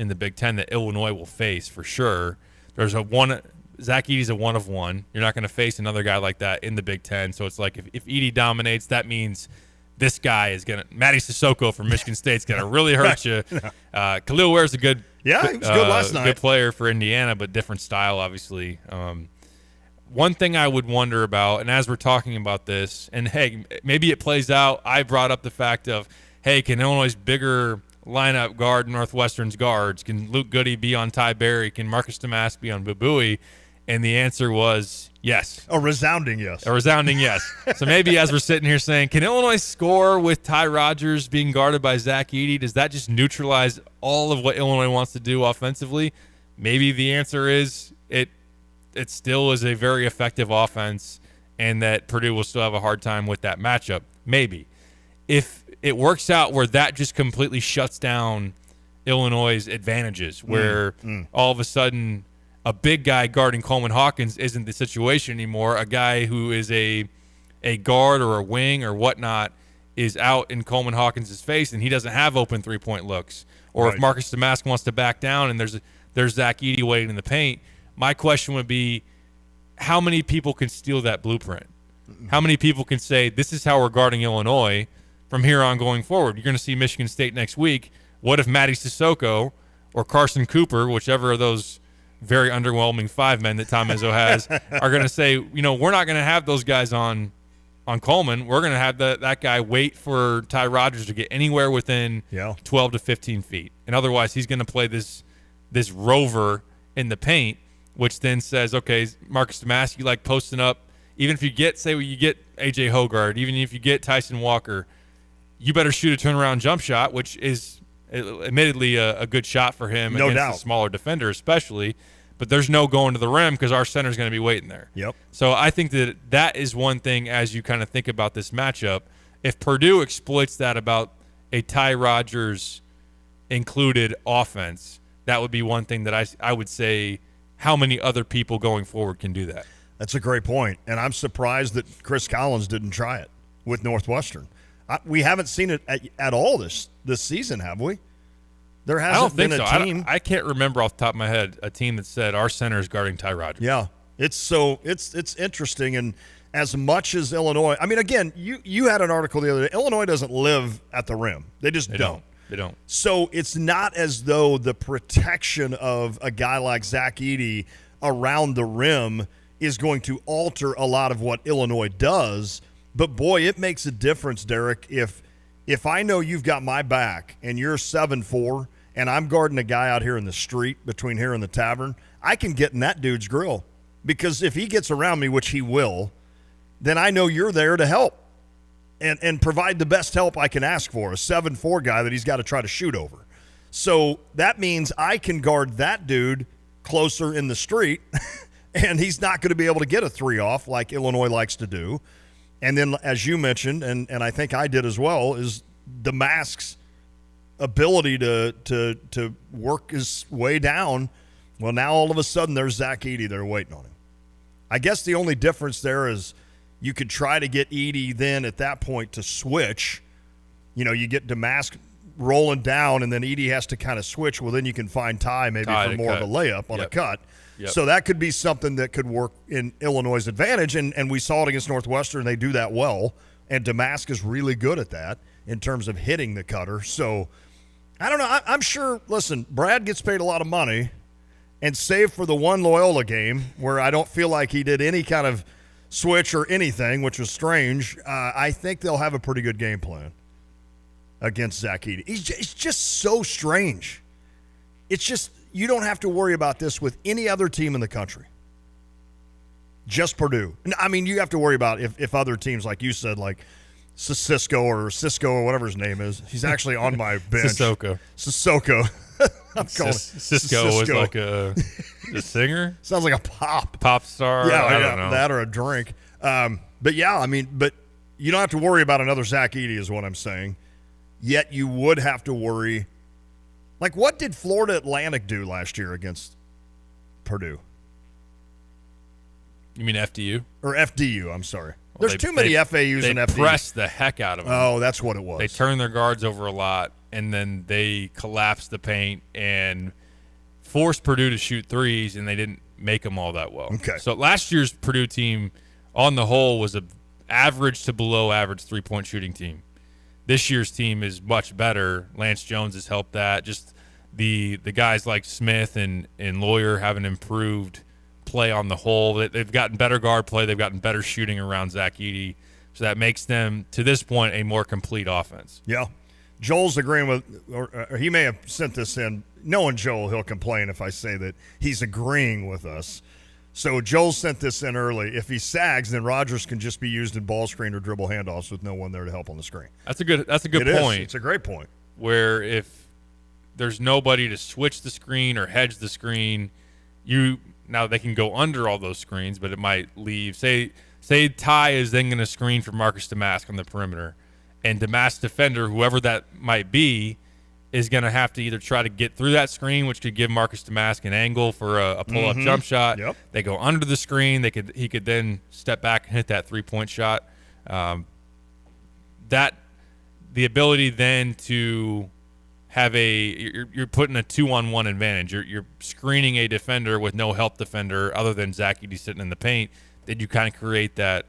in the Big Ten that Illinois will face for sure. Zach Edey's a 1 of 1. You're not going to face another guy like that in the Big Ten. So it's like if Edey dominates, that means this guy is going to – Matty Sissoko from Michigan State's going to really hurt you. Khalil Ware's a good – he was good last night. Good player for Indiana, but different style, obviously. One thing I would wonder about, and as we're talking about this, and hey, maybe it plays out. I brought up the fact of, hey, can Illinois' bigger lineup guard Northwestern's guards? Can Luke Goody be on Ty Berry? Can Marcus Damas be on Bubui? And the answer was yes. A resounding yes. A resounding yes. So maybe as we're sitting here saying, can Illinois score with Ty Rodgers being guarded by Zach Edey? Does that just neutralize all of what Illinois wants to do offensively? Maybe the answer is it still is a very effective offense and that Purdue will still have a hard time with that matchup. Maybe. If it works out where that just completely shuts down Illinois' advantages, where all of a sudden – a big guy guarding Coleman Hawkins isn't the situation anymore. A guy who is a guard or a wing or whatnot is out in Coleman Hawkins' face, and he doesn't have open three-point looks. Or if Marcus Damas wants to back down and there's Zach Edey waiting in the paint, my question would be, how many people can steal that blueprint? How many people can say, this is how we're guarding Illinois from here on going forward? You're going to see Michigan State next week. What if Matty Sissoko or Carson Cooper, whichever of those very underwhelming 5 men that Tom Izzo has, are going to say, we're not going to have those guys on Coleman. We're going to have that guy wait for Ty Rodgers to get anywhere within 12 to 15 feet. And otherwise, he's going to play this rover in the paint, which then says, okay, Marcus Damas, you like posting up. Even if you get A.J. Hoggard, even if you get Tyson Walker, you better shoot a turnaround jump shot, which is admittedly a good shot for him against a smaller defender especially. But there's no going to the rim because our center's going to be waiting there. Yep. So I think that is one thing as you kind of think about this matchup. If Purdue exploits that about a Ty Rodgers included offense, that would be one thing that I would say how many other people going forward can do that. That's a great point. And I'm surprised that Chris Collins didn't try it with Northwestern. We haven't seen it at all this season, have we? There hasn't been a team. I can't remember off the top of my head a team that said our center is guarding Ty Rodgers. Yeah, it's interesting. And as much as Illinois, I mean, again, you had an article the other day. Illinois doesn't live at the rim. They just don't. They don't. So it's not as though the protection of a guy like Zach Edey around the rim is going to alter a lot of what Illinois does. But, boy, it makes a difference, Derek, if I know you've got my back and you're 7'4", and I'm guarding a guy out here in the street between here and the tavern, I can get in that dude's grill. Because if he gets around me, which he will, then I know you're there to help and provide the best help I can ask for, a 7'4" guy that he's got to try to shoot over. So that means I can guard that dude closer in the street, and he's not going to be able to get a 3 off like Illinois likes to do. And then, as you mentioned, and I think I did as well, is Damas's ability to work his way down. Well, now all of a sudden there's Zach Edey there waiting on him. I guess the only difference there is you could try to get Edey then at that point to switch. You get Damas rolling down, and then Edey has to kind of switch. Well, then you can find Ty maybe for more of a layup on a cut. Yep. So that could be something that could work in Illinois' advantage, and we saw it against Northwestern. They do that well, and Damas is really good at that in terms of hitting the cutter. So I don't know. I'm sure, listen, Brad gets paid a lot of money, and save for the one Loyola game where I don't feel like he did any kind of switch or anything, which was strange, I think they'll have a pretty good game plan against Zach Edey. It's just so strange. It's just – you don't have to worry about this with any other team in the country. Just Purdue. I mean, you have to worry about if other teams, like you said, like Cisco or whatever his name is. He's actually on my bench. Sissoko. I'm calling Cisco was like a singer? Sounds like a pop star. Yeah, I don't know. That or a drink. But yeah, I mean, but you don't have to worry about another Zach Edey is what I'm saying. Yet you would have to worry. Like, what did Florida Atlantic do last year against Purdue? You mean FDU? Or FDU, I'm sorry. There's too many FAUs and FDUs. They pressed the heck out of them. Oh, that's what it was. They turned their guards over a lot. and then they collapsed the paint and forced Purdue to shoot threes, and they didn't make them all that well. Okay. So last year's Purdue team, on the whole, was a average to below average three-point shooting team. This year's team is much better. Lance Jones has helped that. Just the guys like Smith and Lawyer have an improved play on the whole. They've gotten better guard play. They've gotten better shooting around Zach Edey. So that makes them, to this point, a more complete offense. Yeah. Joel's agreeing with, or he may have sent this in. Knowing Joel, he'll complain if I say that he's agreeing with us. So Joel sent this in early. If he sags, then Rogers can just be used in ball screen or dribble handoffs with no one there to help on the screen. That's a good point. It's a great point. Where if there's nobody to switch the screen or hedge the screen, now they can go under all those screens, but it might leave. Say Ty is then going to screen for Marcus Damask on the perimeter, and Damask defender, whoever that might be, is going to have to either try to get through that screen, which could give Marcus Damask an angle for a pull-up jump shot. Yep. They go under the screen. He could then step back and hit that three-point shot. The ability then to have you're putting a 2-on-1 advantage. You're screening a defender with no help defender other than Zach Edey sitting in the paint. Then you kind of create that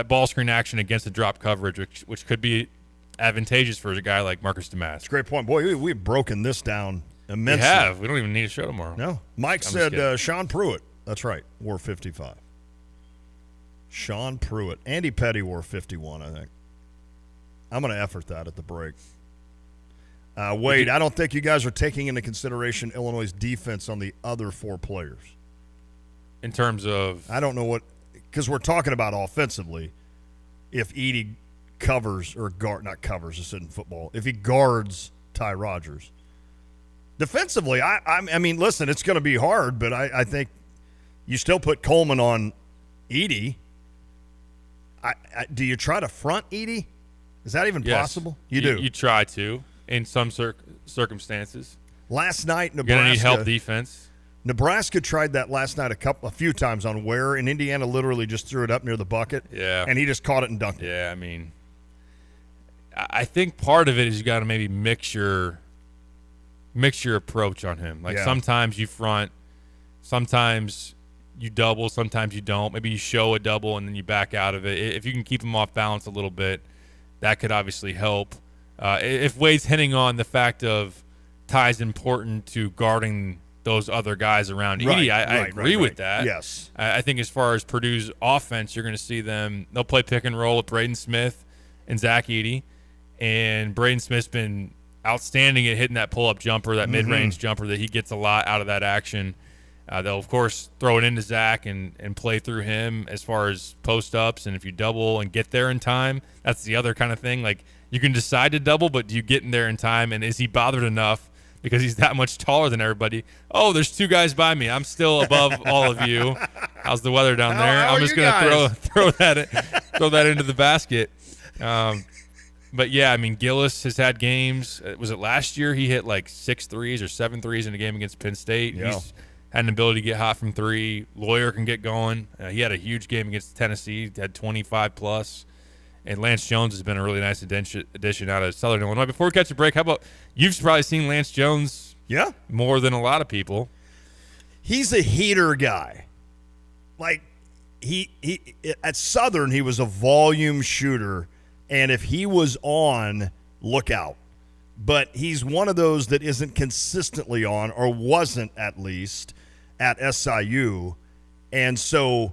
ball screen action against the drop coverage, which could be advantageous for a guy like Marcus Damask. Great point. Boy, we've broken this down immensely. We have. We don't even need a show tomorrow. No. Mike said Sean Pruitt. That's right. Wore 55. Sean Pruitt. Andy Petty wore 51, I think. I'm going to effort that at the break. Wade, I don't think you guys are taking into consideration Illinois' defense on the other four players. In terms of? I don't know what – because we're talking about offensively. If Edey covers or not covers, this isn't football. If he guards Ty Rodgers. Defensively, I mean, listen, it's going to be hard, but I think you still put Coleman on Edey. Do you try to front Edey? Is that even possible? You do. You try to in some circumstances. Last night, Nebraska. You're going to need help defense. Nebraska tried that last night a few times on Ware, and Indiana literally just threw it up near the bucket. Yeah. And he just caught it and dunked it. Yeah, I mean, I think part of it is you got to maybe mix your approach on him. Like sometimes you front, sometimes you double, sometimes you don't. Maybe you show a double and then you back out of it. If you can keep him off balance a little bit, that could obviously help. If Wade's hitting on the fact of Ty's important to guarding those other guys around Edey, I agree with that. Yes. I think as far as Purdue's offense, you're going to see they'll play pick and roll with Braden Smith and Zach Edey. And Braden Smith's been outstanding at hitting that pull-up jumper, that mid-range jumper, that he gets a lot out of that action. They'll, of course, throw it into Zach and play through him as far as post-ups. And if you double and get there in time, that's the other kind of thing. Like, you can decide to double, but do you get in there in time? And is he bothered enough because he's that much taller than everybody? Oh, there's two guys by me. I'm still above all of you. How's the weather down there? I'm just going to throw that into the basket. But, yeah, I mean, Gillis has had games. Was it last year he hit like 6 threes or 7 threes in a game against Penn State? Yeah. He's had an ability to get hot from three. Lawyer can get going. He had a huge game against Tennessee, had 25+. And Lance Jones has been a really nice addition out of Southern Illinois. Before we catch a break, how about you've probably seen Lance Jones more than a lot of people. He's a heater guy. Like, he at Southern, he was a volume shooter. And if he was on, look out. But he's one of those that isn't consistently on, or wasn't at least, at SIU. And so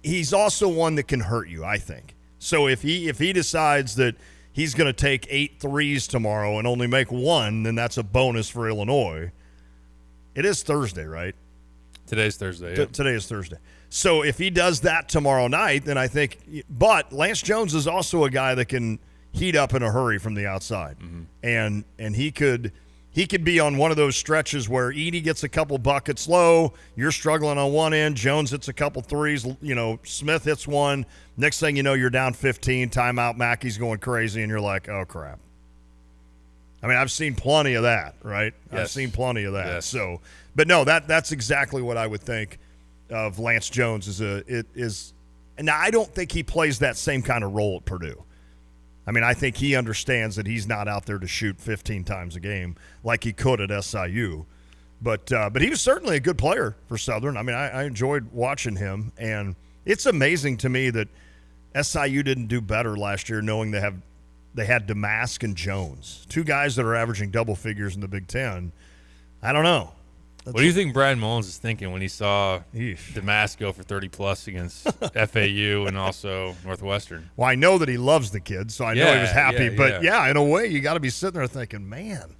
he's also one that can hurt you, I think. So if he decides that he's going to take 8 threes tomorrow and only make 1, then that's a bonus for Illinois. It is Thursday, right? Today's Thursday. Yeah. Today is Thursday. So if he does that tomorrow night, then I think – but Lance Jones is also a guy that can heat up in a hurry from the outside. And he could be on one of those stretches where Edey gets a couple buckets low, you're struggling on one end, Jones hits a couple threes, Smith hits one. Next thing you know, you're down 15, timeout, Mackey's going crazy, and you're like, oh, crap. I mean, I've seen plenty of that, right? Yes. I've seen plenty of that. Yes. So, but no, that's exactly what I would think of Lance Jones. And I don't think he plays that same kind of role at Purdue. I mean, I think he understands that he's not out there to shoot 15 times a game like he could at SIU. But he was certainly a good player for Southern. I mean, I enjoyed watching him, and it's amazing to me that SIU didn't do better last year, knowing they had Damask and Jones, two guys that are averaging double figures in the Big Ten. I don't know. What do you think Brad Mullins is thinking when he saw Eesh. Damask go for 30-plus against FAU and also Northwestern? Well, I know that he loves the kid, so I know he was happy. But, in a way, you got to be sitting there thinking, man.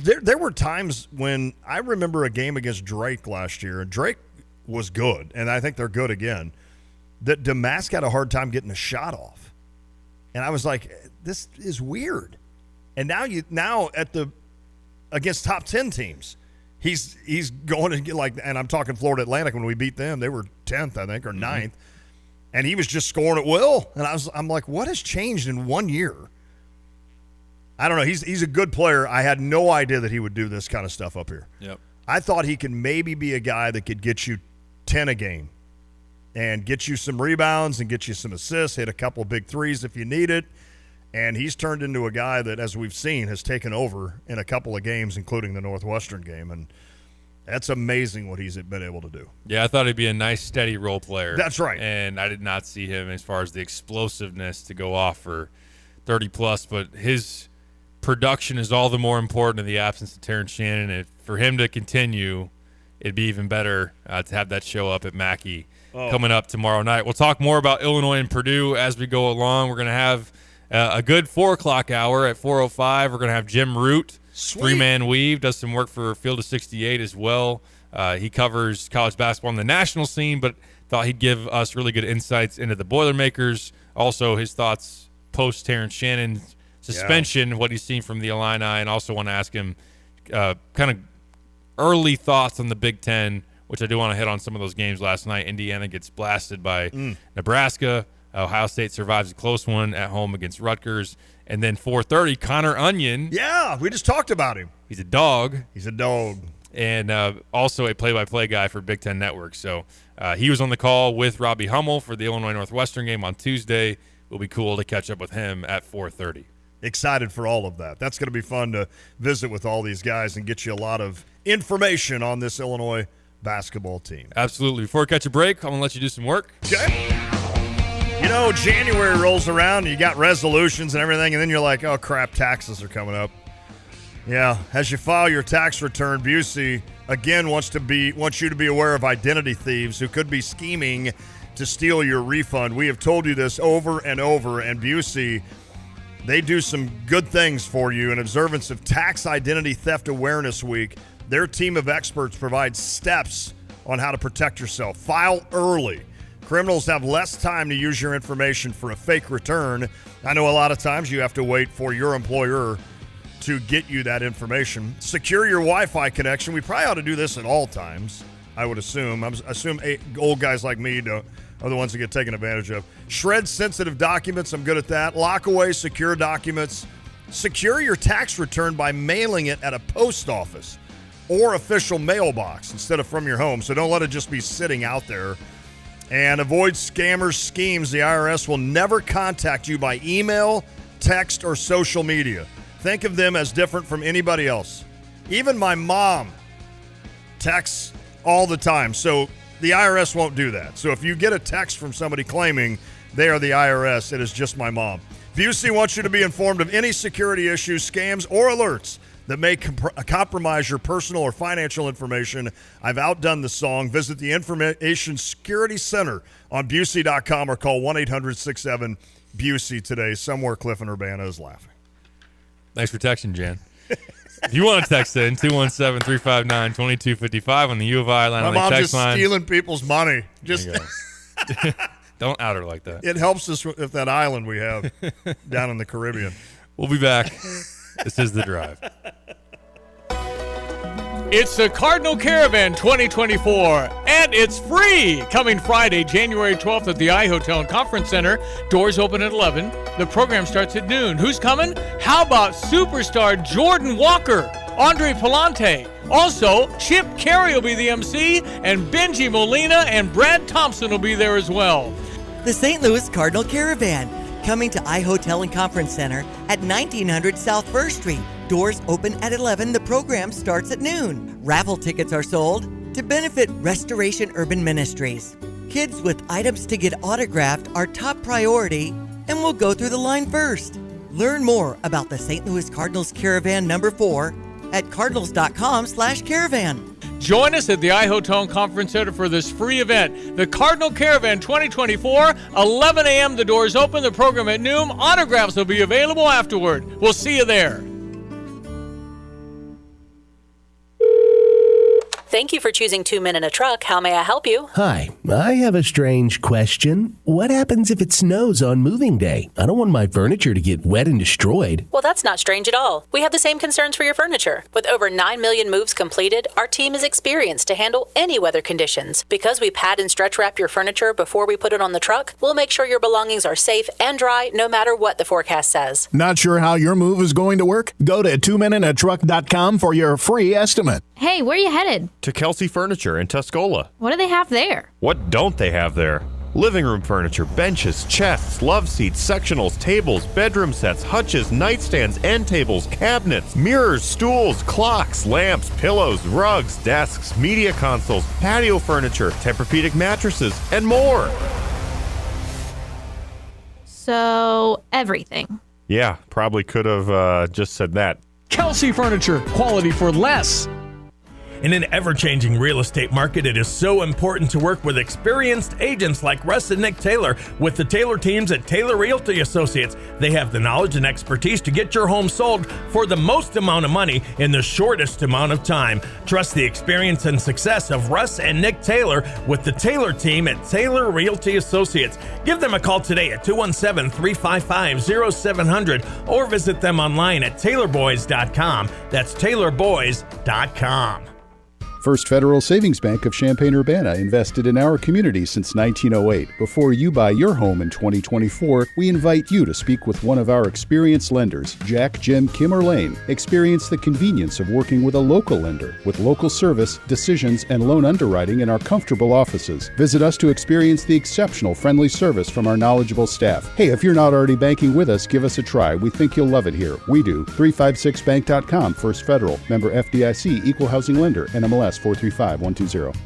There were times when I remember a game against Drake last year, and Drake was good, and I think they're good again, that Damask had a hard time getting a shot off. And I was like, this is weird. And now against top 10 teams, he's going to get and I'm talking Florida Atlantic when we beat them. They were 10th, I think, or 9th. And he was just scoring at will. And I'm like, what has changed in 1 year? I don't know. He's a good player. I had no idea that he would do this kind of stuff up here. Yep. I thought he could maybe be a guy that could get you 10 a game and get you some rebounds and get you some assists, hit a couple of big threes if you need it. And he's turned into a guy that, as we've seen, has taken over in a couple of games, including the Northwestern game. And that's amazing what he's been able to do. Yeah, I thought he'd be a nice, steady role player. That's right. And I did not see him as far as the explosiveness to go off for 30-plus, but his production is all the more important in the absence of Terrence Shannon. And for him to continue, it'd be even better to have that show up at Mackey coming up tomorrow night. We'll talk more about Illinois and Purdue as we go along. We're going to have a good 4 o'clock hour at 4:05. We're going to have Jim Root, three-man weave, does some work for Field of 68 as well. He covers college basketball on the national scene, but thought he'd give us really good insights into the Boilermakers. Also, his thoughts post-Terrence Shannon suspension, what he's seen from the Illini, and also want to ask him kind of early thoughts on the Big Ten, which I do want to hit on some of those games last night. Indiana gets blasted by Nebraska. Ohio State survives a close one at home against Rutgers. And then 4:30, Connor Onion. Yeah, we just talked about him. He's a dog. He's a dog. And also a play-by-play guy for Big Ten Network. So he was on the call with Robbie Hummel for the Illinois Northwestern game on Tuesday. It'll be cool to catch up with him at 4:30. Excited for all of that. That's going to be fun to visit with all these guys and get you a lot of information on this Illinois basketball team. Absolutely. Before we catch a break, I'm going to let you do some work. Okay. You know, January rolls around, and you got resolutions and everything, and then you're like, oh, crap, taxes are coming up. Yeah, as you file your tax return, Busey, again, wants you to be aware of identity thieves who could be scheming to steal your refund. We have told you this over and over, and Busey, they do some good things for you. In observance of Tax Identity Theft Awareness Week, their team of experts provides steps on how to protect yourself. File early. Criminals have less time to use your information for a fake return. I know a lot of times you have to wait for your employer to get you that information. Secure your Wi-Fi connection. We probably ought to do this at all times, I would assume. I assume old guys like me are the ones that get taken advantage of. Shred sensitive documents. I'm good at that. Lock away secure documents. Secure your tax return by mailing it at a post office or official mailbox instead of from your home. So don't let it just be sitting out there. And avoid scammers' schemes. The IRS will never contact you by email, text, or social media. Think of them as different from anybody else. Even my mom texts all the time. So the IRS won't do that. So if you get a text from somebody claiming they are the IRS, it is just my mom. Busey wants you to be informed of any security issues, scams, or alerts that may compromise your personal or financial information. I've outdone the song. Visit the Information Security Center on Busey.com or call 1-800-67-BUSEY today. Somewhere Cliff and Urbana is laughing. Thanks for texting, Jan. If you want to text in, 217-359-2255 on the U of I line. My mom's just stealing people's money. Just don't out her like that. It helps us with that island we have down in the Caribbean. We'll be back. This is The Drive. It's the Cardinal Caravan 2024, and it's free! Coming Friday, January 12th at the iHotel and Conference Center. Doors open at 11. The program starts at noon. Who's coming? How about superstar Jordan Walker, Andre Palante? Also, Chip Carey will be the MC, and Benji Molina and Brad Thompson will be there as well. The St. Louis Cardinal Caravan. coming to iHotel and Conference Center at 1900 South First Street. Doors open at 11. The program starts at noon. Raffle tickets are sold to benefit Restoration Urban Ministries. Kids with items to get autographed are top priority and will go through the line first. Learn more about the St. Louis Cardinals Caravan number 4 at cardinals.com/caravan. Join us at the iHotel Conference Center for this free event, the Cardinal Caravan 2024, 11 a.m. The doors open, the program at noon. Autographs will be available afterward. We'll see you there. Thank you for choosing 2 Men in a Truck. How may I help you? Hi, I have a strange question. What happens if it snows on moving day? I don't want my furniture to get wet and destroyed. Well, that's not strange at all. We have the same concerns for your furniture. With over 9 million moves completed, our team is experienced to handle any weather conditions. Because we pad and stretch wrap your furniture before we put it on the truck, we'll make sure your belongings are safe and dry no matter what the forecast says. Not sure how your move is going to work? Go to 2meninatruck.com for your free estimate. Hey, where are you headed? To Kelsey Furniture in Tuscola. What do they have there? What don't they have there? Living room furniture, benches, chests, love seats, sectionals, tables, bedroom sets, hutches, nightstands, end tables, cabinets, mirrors, stools, clocks, lamps, pillows, rugs, desks, media consoles, patio furniture, Tempur-Pedic mattresses, and more. So, everything. Yeah, probably could have just said that. Kelsey Furniture, quality for less. In an ever-changing real estate market, it is so important to work with experienced agents like Russ and Nick Taylor with the Taylor teams at Taylor Realty Associates. They have the knowledge and expertise to get your home sold for the most amount of money in the shortest amount of time. Trust the experience and success of Russ and Nick Taylor with the Taylor team at Taylor Realty Associates. Give them a call today at 217-355-0700 or visit them online at taylorboys.com. That's taylorboys.com. First Federal Savings Bank of Champaign-Urbana invested in our community since 1908. Before you buy your home in 2024, we invite you to speak with one of our experienced lenders, Jack, Jim, Kim, or Lane. Experience the convenience of working with a local lender with local service, decisions, and loan underwriting in our comfortable offices. Visit us to experience the exceptional friendly service from our knowledgeable staff. Hey, if you're not already banking with us, give us a try. We think you'll love it here. We do. 356bank.com, First Federal. Member FDIC, Equal Housing Lender, NMLS 435120.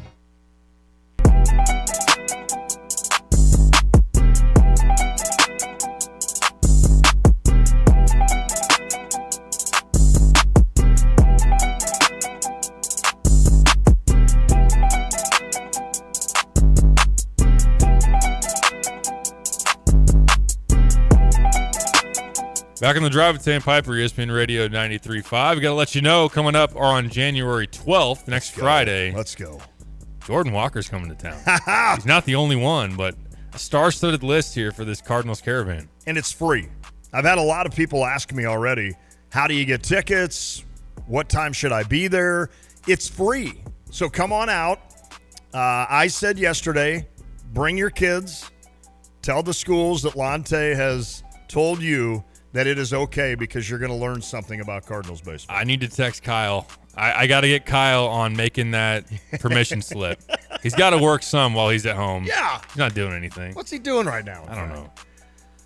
Back on the drive with Sam Piper, ESPN Radio 93.5. We got to let you know, coming up on January 12th, next Friday. Let's go. Jordan Walker's coming to town. He's not the only one, but a star-studded list here for this Cardinals Caravan. And it's free. I've had a lot of people ask me already, how do you get tickets? What time should I be there? It's free. So come on out. I said yesterday, bring your kids. Tell the schools that Lante has told you that it is okay because you're going to learn something about Cardinals baseball. I need to text Kyle. I got to get Kyle on making that permission slip. He's got to work some while he's at home. Yeah. He's not doing anything. What's he doing right now? I don't know.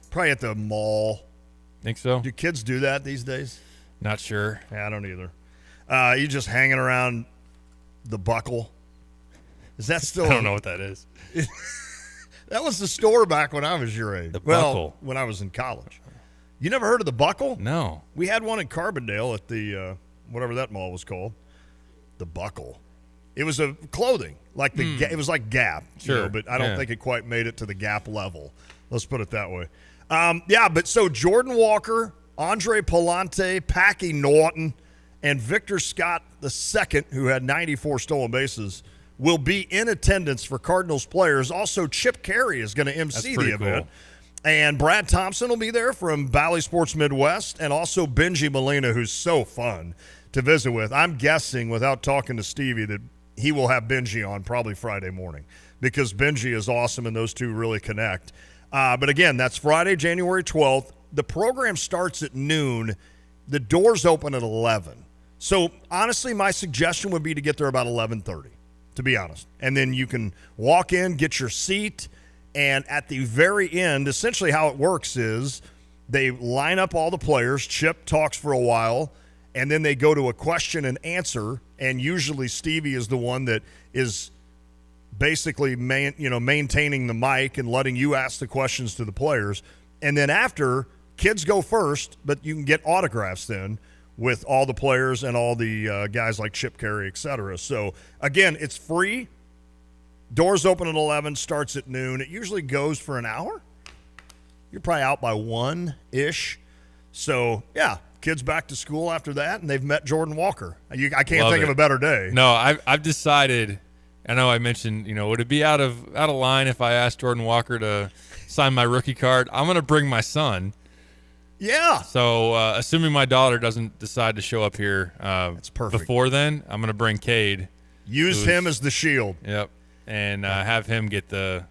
Probably at the mall. Think so? Do kids do that these days? Not sure. Yeah, I don't either. You just hanging around the Buckle. Is that still? I don't know what that is. That was the store back when I was your age. The Buckle. When I was in college. You never heard of the Buckle? No. We had one in Carbondale at the whatever that mall was called. The Buckle. It was a clothing, like it was like Gap, sure, but I don't think it quite made it to the Gap level. Let's put it that way. But so Jordan Walker, Andre Palante, Packy Norton, and Victor Scott II, who had 94 stolen bases, will be in attendance for Cardinals players. Also, Chip Carey is going to MC the event. Cool. And Brad Thompson will be there from Bally Sports Midwest, and also Benji Molina, who's so fun to visit with. I'm guessing, without talking to Stevie, that he will have Benji on probably Friday morning because Benji is awesome and those two really connect. But again, that's Friday, January 12th. The program starts at noon. The doors open at 11. So honestly, my suggestion would be to get there about 11:30, to be honest. And then you can walk in, get your seat, And at the very end, essentially how it works is they line up all the players. Chip talks for a while, and then they go to a question and answer. And usually Stevie is the one that is basically maintaining the mic and letting you ask the questions to the players. And then after, kids go first, but you can get autographs then with all the players and all the guys like Chip Caray, et cetera. So, again, it's free. Doors open at 11, starts at noon. It usually goes for an hour. You're probably out by 1-ish. So, yeah, kids back to school after that, and they've met Jordan Walker. I can't think of a better day. No, I've decided. I know I mentioned, would it be out of line if I asked Jordan Walker to sign my rookie card? I'm going to bring my son. Yeah. So, assuming my daughter doesn't decide to show up here that's perfect. Before then, I'm going to bring Cade. Use him as the shield. Yep. And have him get the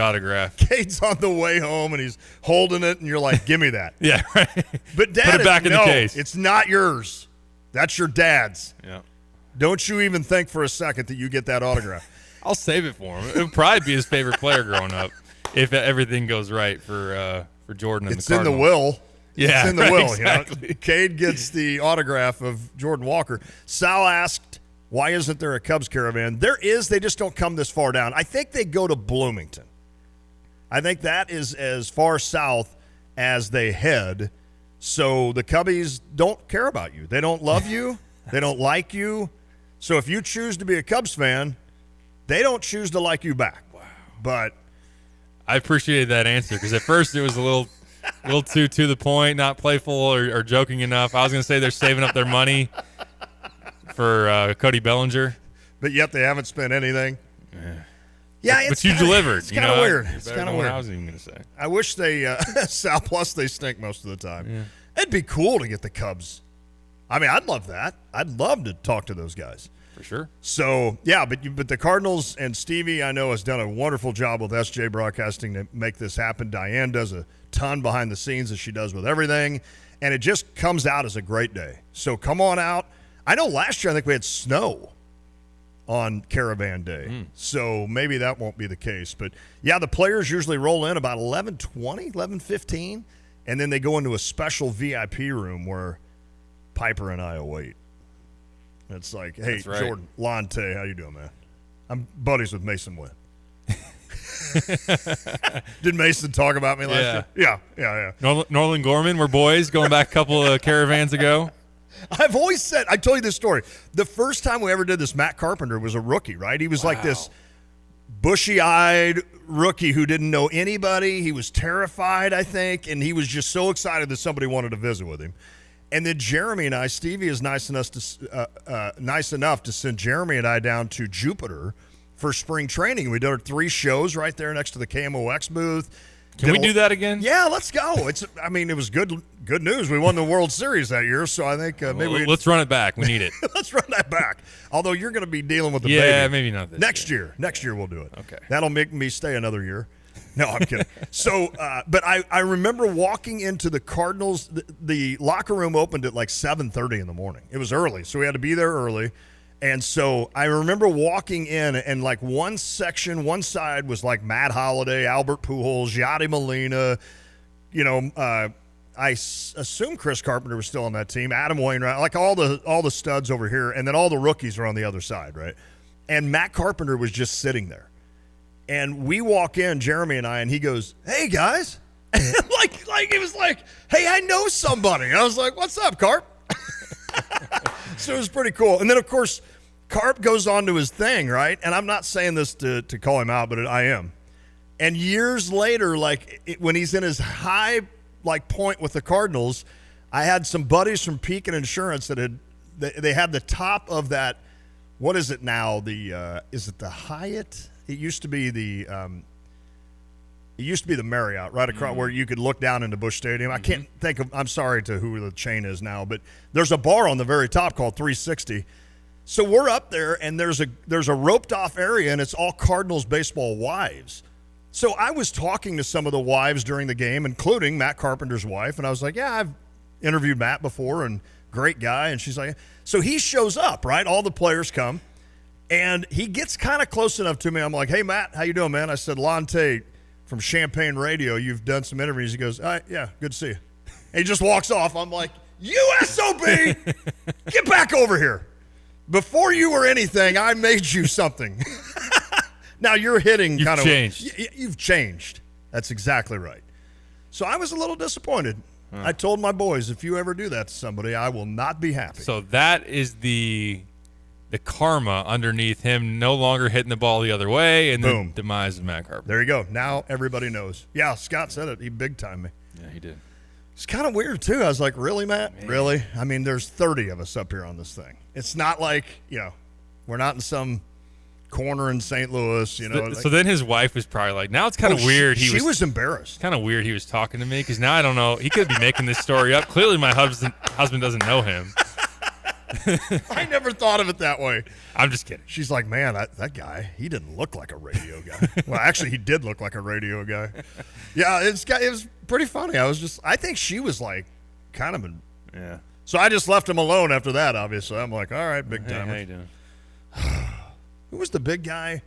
autograph. Cade's on the way home, and he's holding it, and you're like, give me that. Yeah, right. But Dad, put it back in the case. It's not yours. That's your dad's. Yeah. Don't you even think for a second that you get that autograph. I'll save it for him. It would probably be his favorite player growing up if everything goes right for Jordan and the Cardinals. It's in the will. Yeah, it's in the will. Exactly. Cade gets the autograph of Jordan Walker. Sal asked, why isn't there a Cubs caravan? There is. They just don't come this far down. I think they go to Bloomington. I think that is as far south as they head. So the Cubbies don't care about you. They don't love you. They don't like you. So if you choose to be a Cubs fan, they don't choose to like you back. Wow. But I appreciated that answer because at first it was a little too to the point, not playful or joking enough. I was going to say they're saving up their money for Cody Bellinger. But yet they haven't spent anything. Yeah, but you delivered. It's kind of weird. It's kind of weird. I was even going to say. I wish they Sal, plus they stink most of the time. Yeah. It'd be cool to get the Cubs. I mean, I'd love that. I'd love to talk to those guys. For sure. So, yeah, but the Cardinals and Stevie, I know, has done a wonderful job with SJ Broadcasting to make this happen. Diane does a ton behind the scenes, as she does with everything, and it just comes out as a great day. So come on out. I know last year I think we had snow on Caravan Day, so maybe that won't be the case. But, yeah, the players usually roll in about 11:20, 11:15, and then they go into a special VIP room where Piper and I await. It's like, hey, right. Jordan, Lante, how you doing, man? I'm buddies with Mason Wynn. Did Mason talk about me last year? Yeah. Norland Gorman, we're boys going back a couple of caravans ago. I've always said, I told you this story. The first time we ever did this, Matt Carpenter was a rookie, right? He was like this bushy-eyed rookie who didn't know anybody. He was terrified, I think, and he was just so excited that somebody wanted to visit with him. And then Jeremy and I, Stevie is nice enough to send Jeremy and I down to Jupiter for spring training. We did 3 shows right there next to the KMOX booth. Can we do that again? Yeah, let's go. It was good news. We won the World Series that year, so I think let's run it back. We need it. Let's run that back. Although you're going to be dealing with the baby. Yeah, maybe not this next year. Next year we'll do it. Okay. That'll make me stay another year. No, I'm kidding. So, but I remember walking into the Cardinals. The locker room opened at like 7:30 in the morning. It was early, so we had to be there early. And so I remember walking in, and like one side was like Matt Holliday, Albert Pujols, Yadi Molina. I assume Chris Carpenter was still on that team. Adam Wainwright, like all the studs over here, and then all the rookies are on the other side, right? And Matt Carpenter was just sitting there. And we walk in, Jeremy and I, and he goes, "Hey guys," like he was like, "Hey, I know somebody." And I was like, "What's up, Carp?" So it was pretty cool. And then of course, Carp goes on to his thing, right? And I'm not saying this to call him out, but I am. And years later, when he's in his high point with the Cardinals, I had some buddies from Pekin Insurance that they had the top of that. What is it now? Is it the Hyatt? It used to be the Marriott right across where you could look down into Busch Stadium. I can't think of. I'm sorry to who the chain is now, but there's a bar on the very top called 360. So we're up there, and there's a roped off area, and it's all Cardinals baseball wives. So I was talking to some of the wives during the game, including Matt Carpenter's wife, and I was like, "Yeah, I've interviewed Matt before, and great guy." And she's like, so he shows up, right? All the players come. And he gets kind of close enough to me. I'm like, hey, Matt, how you doing, man? I said, Lon Tate from Champaign Radio. You've done some interviews. He goes, all right, yeah, good to see you. And he just walks off. I'm like, you SOB, get back over here. Before you were anything, I made you something. Now you're hitting You've kind of. changed. You've changed. That's exactly right. So I was a little disappointed. I told my boys, if you ever do that to somebody, I will not be happy. So that is the karma underneath him no longer hitting the ball the other way, and Boom. the demise of Matt Carpenter. There you go. Now everybody knows. Yeah, Scott said it. He big-timed me. Yeah, he did. It's kind of weird, too. I was like, really, Matt? Man. Really? I mean, there's 30 of us up here on this thing. It's not like, we're not in some corner in St. Louis, So then his wife was probably like, now it's kind of weird. She was embarrassed. Kind of weird he was talking to me because now I don't know. He could be making this story up. Clearly my husband doesn't know him. I never thought of it that way. I'm just kidding. She's like, man, that guy, he didn't look like a radio guy. Well, actually, he did look like a radio guy. Yeah, it was pretty funny. I think she was like kind of yeah. So I just left him alone after that, obviously. I'm like, all right, big time. How you doing? Who was the big guy?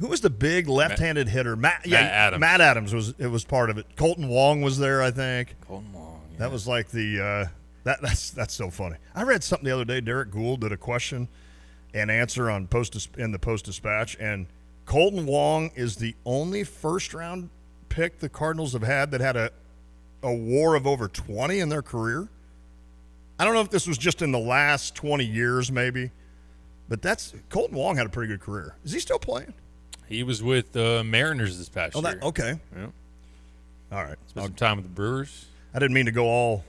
Who was the big left-handed hitter? Matt Adams. Matt Adams was part of it. Colton Wong was there, I think. Colton Wong. Yeah. That was like the that's so funny. I read something the other day. Derek Gould did a question and answer on in the Post-Dispatch, and Colton Wong is the only first-round pick the Cardinals have had that had a WAR of over 20 in their career. I don't know if this was just in the last 20 years, maybe, but Colton Wong had a pretty good career. Is he still playing? He was with the Mariners this past year. Okay. Yeah. All right. Spent some time with the Brewers. I didn't mean to go all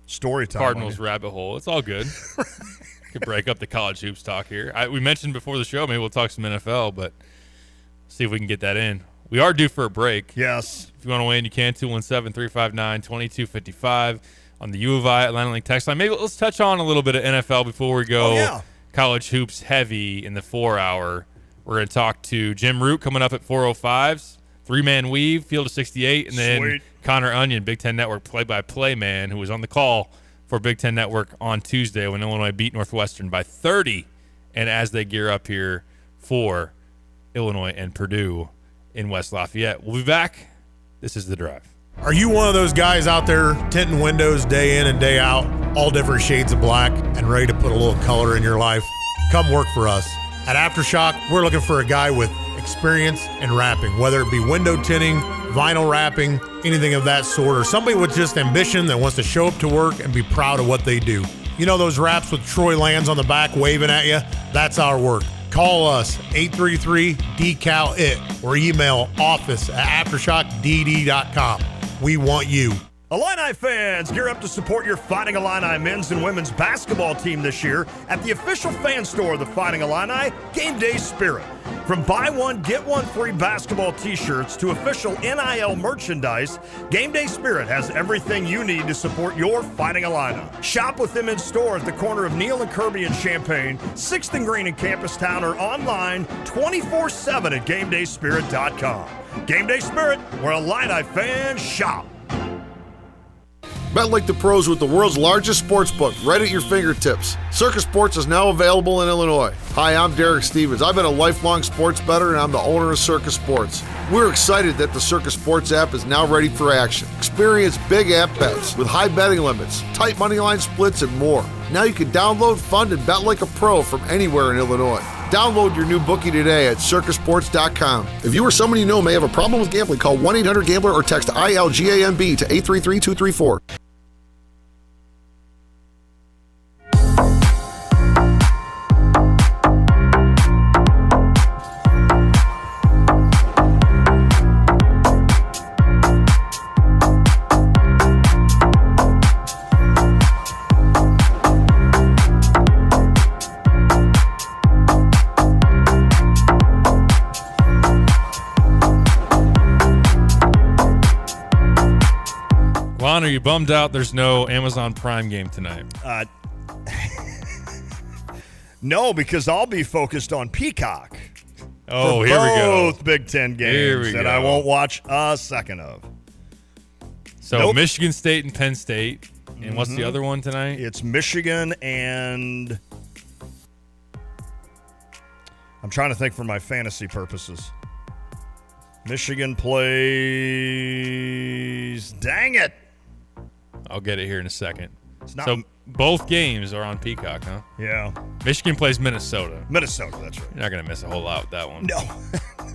story time. Cardinals rabbit hole. It's all good. Could break up the college hoops talk here. We mentioned before the show, maybe we'll talk some NFL, but see if we can get that in. We are due for a break. Yes. If you want to weigh in, you can. 217-359-2255 on the U of I Atlanta Link text line. Maybe let's touch on a little bit of NFL before we go college hoops heavy in the 4 hour. We're going to talk to Jim Root coming up at 4:05. Three-man weave, field of 68, and then Sweet. Connor Onion, Big Ten Network play-by-play man, who was on the call for Big Ten Network on Tuesday when Illinois beat Northwestern by 30, and as they gear up here for Illinois and Purdue in West Lafayette. We'll be back. This is The Drive. Are you one of those guys out there tinting windows day in and day out, all different shades of black, and ready to put a little color in your life? Come work for us. At Aftershock, we're looking for a guy with experience in wrapping, whether it be window tinting, vinyl wrapping, anything of that sort, or somebody with just ambition that wants to show up to work and be proud of what they do. You know those wraps with Troy Lands on the back waving at you? That's our work. Call us, 833-DECAL-IT, or email office@aftershockdd.com. We want you. Illini fans, gear up to support your Fighting Illini men's and women's basketball team this year at the official fan store of the Fighting Illini, Game Day Spirit. From buy one, get one free basketball t-shirts to official NIL merchandise, Game Day Spirit has everything you need to support your Fighting Illini. Shop with them in store at the corner of Neal and Kirby in Champaign, 6th and Green in Campus Town, or online 24/7 at GameDaySpirit.com. Game Day Spirit, where Illini fans shop. Bet like the pros with the world's largest sports book right at your fingertips. Circus Sports is now available in Illinois. Hi, I'm Derek Stevens. I've been a lifelong sports bettor, and I'm the owner of Circus Sports. We're excited that the Circus Sports app is now ready for action. Experience big app bets with high betting limits, tight money line splits, and more. Now you can download, fund, and bet like a pro from anywhere in Illinois. Download your new bookie today at circusports.com. If you or someone you know may have a problem with gambling, call 1-800-GAMBLER or text ILGAMB to 833-234. Lon, are you bummed out there's no Amazon Prime game tonight? No, because I'll be focused on Peacock. Oh, for here we go. Both Big Ten games that I won't watch a second of. So Michigan State and Penn State. And what's the other one tonight? It's Michigan and I'm trying to think for my fantasy purposes. Michigan plays. Dang it! I'll get it here in a second. It's not. So both games are on Peacock, huh? Yeah. Michigan plays Minnesota. Minnesota, that's right. You're not going to miss a whole lot with that one. No.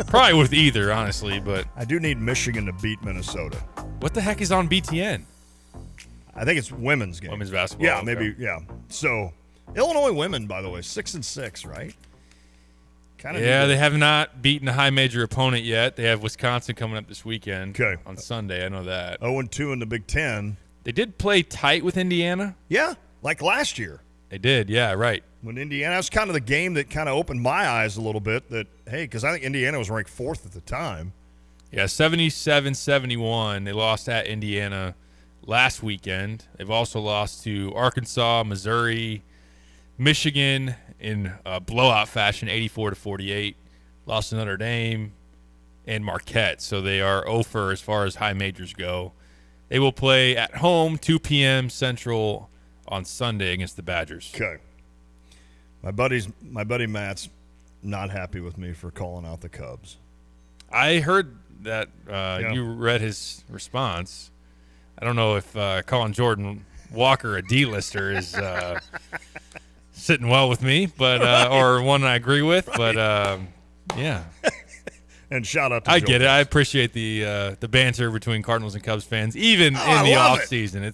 Probably with either, honestly, but I do need Michigan to beat Minnesota. what the heck is on BTN? I think it's women's game. Women's basketball. Yeah, okay. maybe. Yeah. So Illinois women, by the way, 6-6, right? Yeah, they have not beaten a high major opponent yet. They have Wisconsin coming up this weekend. Okay. On Sunday, I know that. 0-2 in the Big Ten. They did play tight with Indiana. Yeah, like last year. They did, yeah, right. When Indiana, that was kind of the game that kind of opened my eyes a little bit that, hey, because I think Indiana was ranked 4th at the time. Yeah, 77-71. They lost at Indiana last weekend. They've also lost to Arkansas, Missouri, Michigan in blowout fashion, 84-48. Lost to Notre Dame and Marquette. So they are 0-for as far as high majors go. They will play at home, 2 p.m. Central on Sunday against the Badgers. Okay. My buddy Matt's not happy with me for calling out the Cubs. I heard that Yeah. you read his response. I don't know if calling Jordan Walker a D-lister is sitting well with me, but or one I agree with, but yeah. And shout out to I Joe get it. Buck. I appreciate the banter between Cardinals and Cubs fans, even Oh, in the I love off it. season.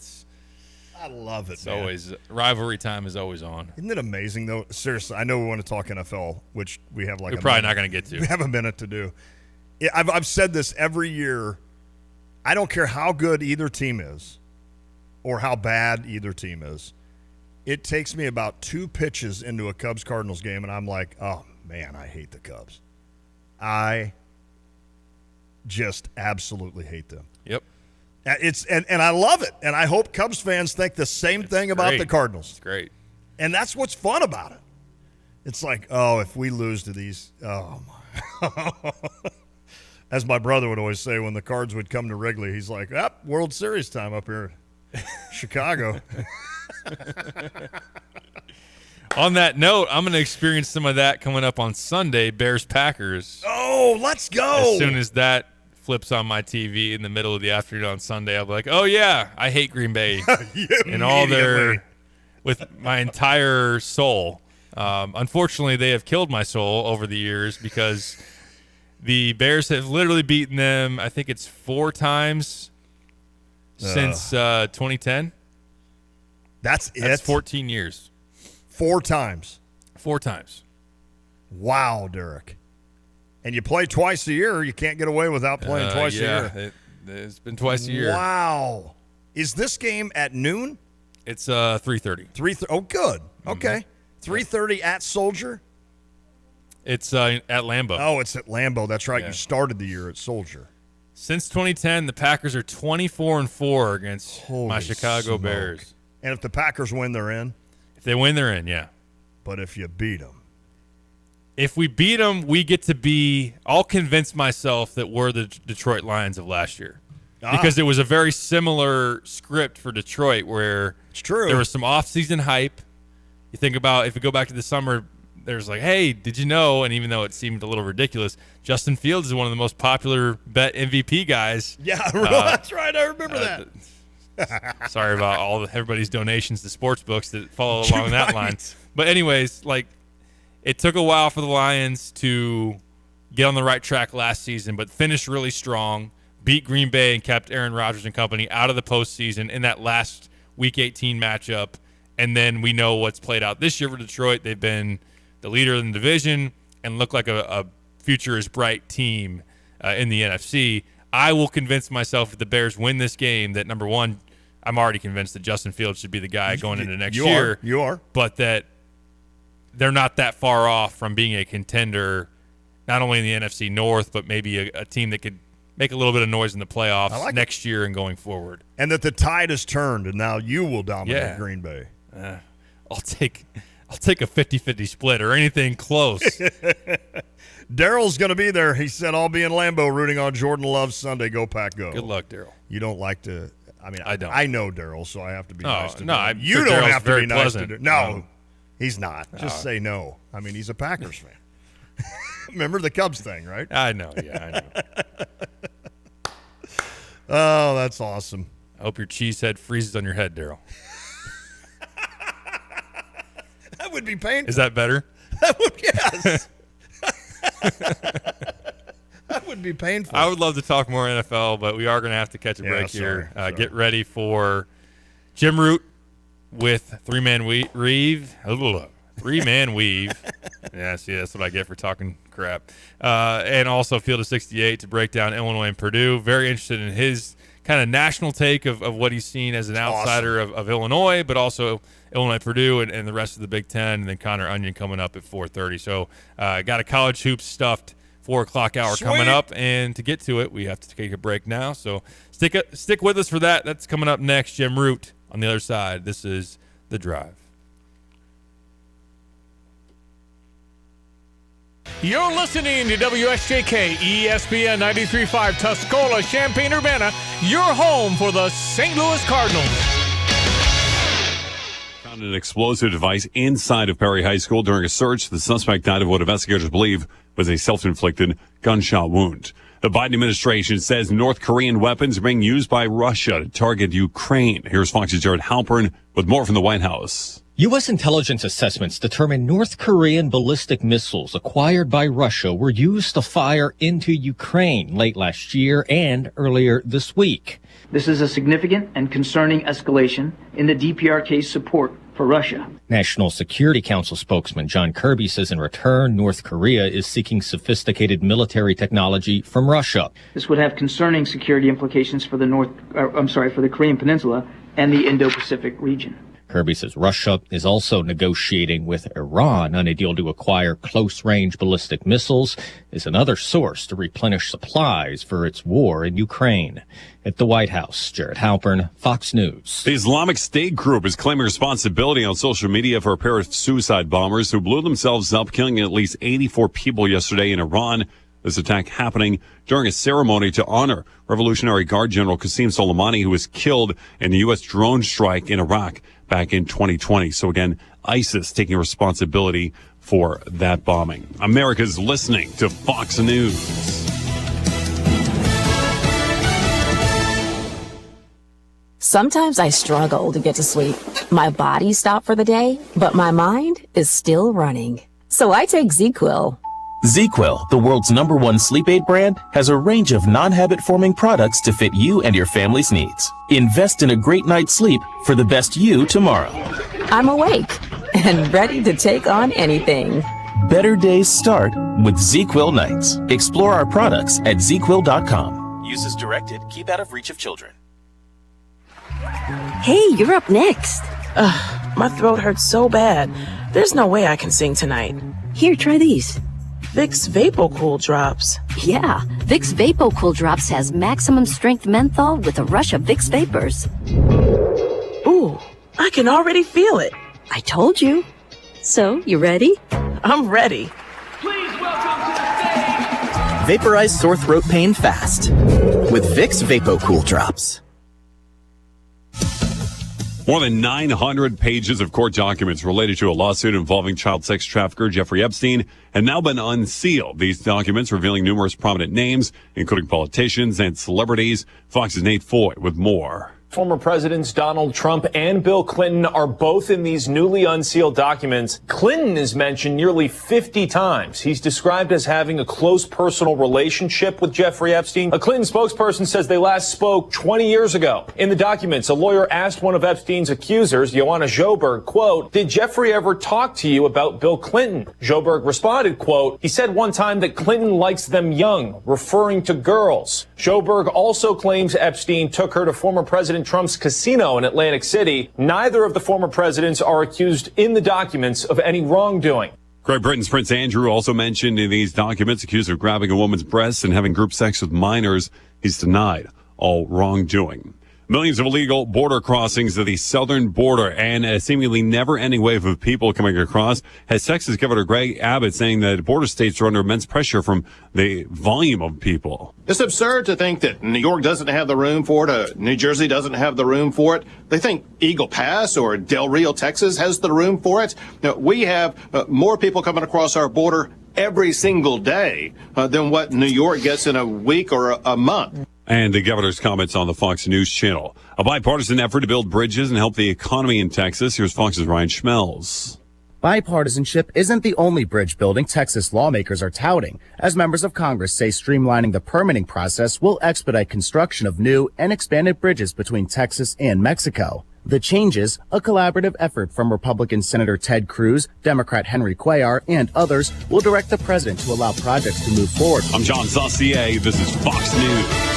I love it. It's man. always rivalry time is always on. Isn't it amazing though? Seriously, I know we want to talk NFL, which we have like We're a probably minute. not going to get to. We have a minute to do. Yeah, I've said this every year. I don't care how good either team is or how bad either team is. It takes me about 2 pitches into a Cubs-Cardinals game, and I'm like, oh, man, I hate the Cubs. I just absolutely hate them. Yep. And I love it, and I hope Cubs fans think the same thing about great. the Cardinals. It's great. And that's what's fun about it. It's like, oh, if we lose to these, oh, my. As my brother would always say when the Cards would come to Wrigley, he's like, World Series time up here in Chicago. On that note, I'm going to experience some of that coming up on Sunday, Bears-Packers. Oh, let's go. As soon as that flips on my TV in the middle of the afternoon on Sunday, I'll be like, oh, yeah, I hate Green Bay. And all their, with my entire soul. Unfortunately, they have killed my soul over the years because the Bears have literally beaten them, I think it's 4 times since 2010. That's it? That's 14 years. 4 times. 4 times. Wow, Derek. And you play twice a year. You can't get away without playing twice a year. It's been twice a year. Wow. Is this game at noon? It's 3:30. 3:30. Oh, good. Okay. 3:30 at Soldier? It's at Lambeau. Oh, it's at Lambeau. That's right. Yeah. You started the year at Soldier. Since 2010, the Packers are 24-4 against my Holy Chicago smoke. Bears. And if the Packers win, they're in. If they win, they're in, yeah. But if you beat them. If we beat them, we get to be – I'll convince myself that we're the Detroit Lions of last year. Because it was a very similar script for Detroit where it's true. There was some off-season hype. You think about if we go back to the summer, there's like, hey, did you know? And even though it seemed a little ridiculous, Justin Fields is one of the most popular bet MVP guys. Yeah, that's right. I remember that. Sorry about everybody's donations to sports books that follow along that line. But anyways, like it took a while for the Lions to get on the right track last season, but finished really strong, beat Green Bay and kept Aaron Rodgers and company out of the postseason in that last Week 18 matchup. And then we know what's played out this year for Detroit. They've been the leader in the division and look like a future is bright team in the NFC. I will convince myself if the Bears win this game that, number one, I'm already convinced that Justin Fields should be the guy going into next year. You are. But that they're not that far off from being a contender, not only in the NFC North, but maybe a team that could make a little bit of noise in the playoffs next year and going forward. And that the tide has turned, and now you will dominate Green Bay. I'll take a 50-50 split or anything close. Daryl's going to be there. He said, I'll be in Lambeau rooting on Jordan Love Sunday. Go Pack, go. Good luck, Daryl. You don't like to – I mean, I don't. I know Daryl, so I have to be nice to him. You don't have to be nice pleasant. to Daryl. No, he's not. Just say no. I mean, he's a Packers fan. Remember the Cubs thing, right? I know. Yeah, I know. Oh, that's awesome. I hope your cheese head freezes on your head, Daryl. That would be painful. Is that better? That would, yes. That would be painful. I would love to talk more NFL, but we are going to have to catch a break here. Sorry. Get ready for Jim Root with three-man weave. Yeah, see, that's what I get for talking crap. And also Field of 68 to break down Illinois and Purdue. Very interested in his kind of national take of what he's seen as an outsider of Illinois, but also Illinois, Purdue, and the rest of the Big Ten, and then Connor Onion coming up at 4:30. So got a college hoops stuffed 4 o'clock hour coming up, and to get to it, we have to take a break now. So stick with us for that. That's coming up next. Jim Root on the other side. This is The Drive. You're listening to WSJK ESPN 93.5 Tuscola, Champaign-Urbana, your home for the St. Louis Cardinals. Found an explosive device inside of Perry High School during a search. The suspect died of what investigators believe was a self-inflicted gunshot wound. The Biden administration says North Korean weapons are being used by Russia to target Ukraine. Here's Fox's Jared Halpern with more from the White House. U.S. intelligence assessments determine North Korean ballistic missiles acquired by Russia were used to fire into Ukraine late last year and earlier this week. This is a significant and concerning escalation in the DPRK's support for Russia. National Security Council spokesman John Kirby says in return, North Korea is seeking sophisticated military technology from Russia. This would have concerning security implications for the Korean Peninsula and the Indo-Pacific region. Kirby says Russia is also negotiating with Iran on a deal to acquire close-range ballistic missiles as another source to replenish supplies for its war in Ukraine. At the White House, Jared Halpern, Fox News. The Islamic State group is claiming responsibility on social media for a pair of suicide bombers who blew themselves up, killing at least 84 people yesterday in Iran. This attack happening during a ceremony to honor Revolutionary Guard General Qasem Soleimani, who was killed in the U.S. drone strike in Iraq back in 2020. So again, ISIS taking responsibility for that bombing. America's listening to Fox News. Sometimes I struggle to get to sleep. My body stopped for the day, but my mind is still running. So I take ZzzQuil. ZzzQuil, the world's #1 sleep aid brand, has a range of non-habit-forming products to fit you and your family's needs. Invest in a great night's sleep for the best you tomorrow. I'm awake and ready to take on anything. Better days start with ZzzQuil nights. Explore our products at ZzzQuil.com. Use as directed. Keep out of reach of children. Hey, you're up next. My throat hurts so bad. There's no way I can sing tonight. Here, try these. Vicks VapoCool Drops. Yeah, Vicks VapoCool Drops has maximum strength menthol with a rush of Vicks Vapors. Ooh, I can already feel it. I told you. So, you ready? I'm ready. Vaporize sore throat pain fast with Vicks VapoCool Drops. More than 900 pages of court documents related to a lawsuit involving child sex trafficker Jeffrey Epstein have now been unsealed. These documents revealing numerous prominent names, including politicians and celebrities. Fox's Nate Foy with more. Former Presidents Donald Trump and Bill Clinton are both in these newly unsealed documents. Clinton is mentioned nearly 50 times. He's described as having a close personal relationship with Jeffrey Epstein. A Clinton spokesperson says they last spoke 20 years ago. In the documents, a lawyer asked one of Epstein's accusers, Joanna Sjoberg, quote, "Did Jeffrey ever talk to you about Bill Clinton?" Sjoberg responded, quote, "He said one time that Clinton likes them young," referring to girls. Sjoberg also claims Epstein took her to former President Trump's casino in Atlantic City. Neither of the former presidents are accused in the documents of any wrongdoing. Great Britain's Prince Andrew also mentioned in these documents, accused of grabbing a woman's breasts and having group sex with minors. He's denied all wrongdoing. Millions of illegal border crossings of the southern border and a seemingly never-ending wave of people coming across has Texas Governor Greg Abbott saying that border states are under immense pressure from the volume of people. It's absurd to think that New York doesn't have the room for it, New Jersey doesn't have the room for it. They think Eagle Pass or Del Rio, Texas has the room for it. Now, we have more people coming across our border every single day than what New York gets in a week or a month. And the governor's comments on the Fox News channel. A bipartisan effort to build bridges and help the economy in Texas. Here's Fox's Ryan Schmelz. Bipartisanship isn't the only bridge building Texas lawmakers are touting, as members of Congress say streamlining the permitting process will expedite construction of new and expanded bridges between Texas and Mexico. The changes, a collaborative effort from Republican Senator Ted Cruz, Democrat Henry Cuellar, and others, will direct the president to allow projects to move forward. I'm John Saucier. This is Fox News.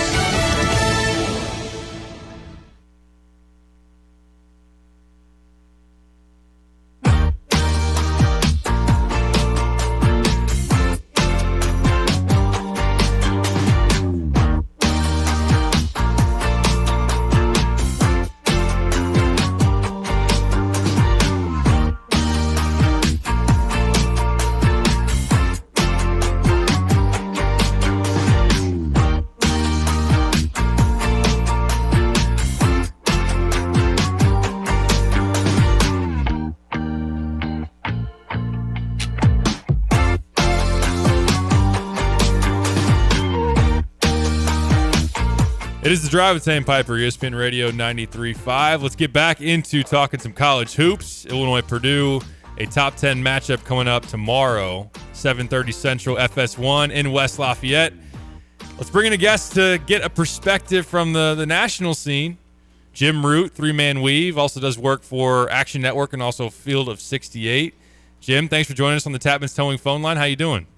It is the Drive with Sam Piper, ESPN Radio 93.5. Let's get back into talking some college hoops. Illinois-Purdue, a top 10 matchup coming up tomorrow, 7:30 Central, FS1 in West Lafayette. Let's bring in a guest to get a perspective from the national scene. Jim Root, three-man weave, also does work for Action Network and also Field of 68. Jim, thanks for joining us on the Tapman's Towing phone line. How you doing?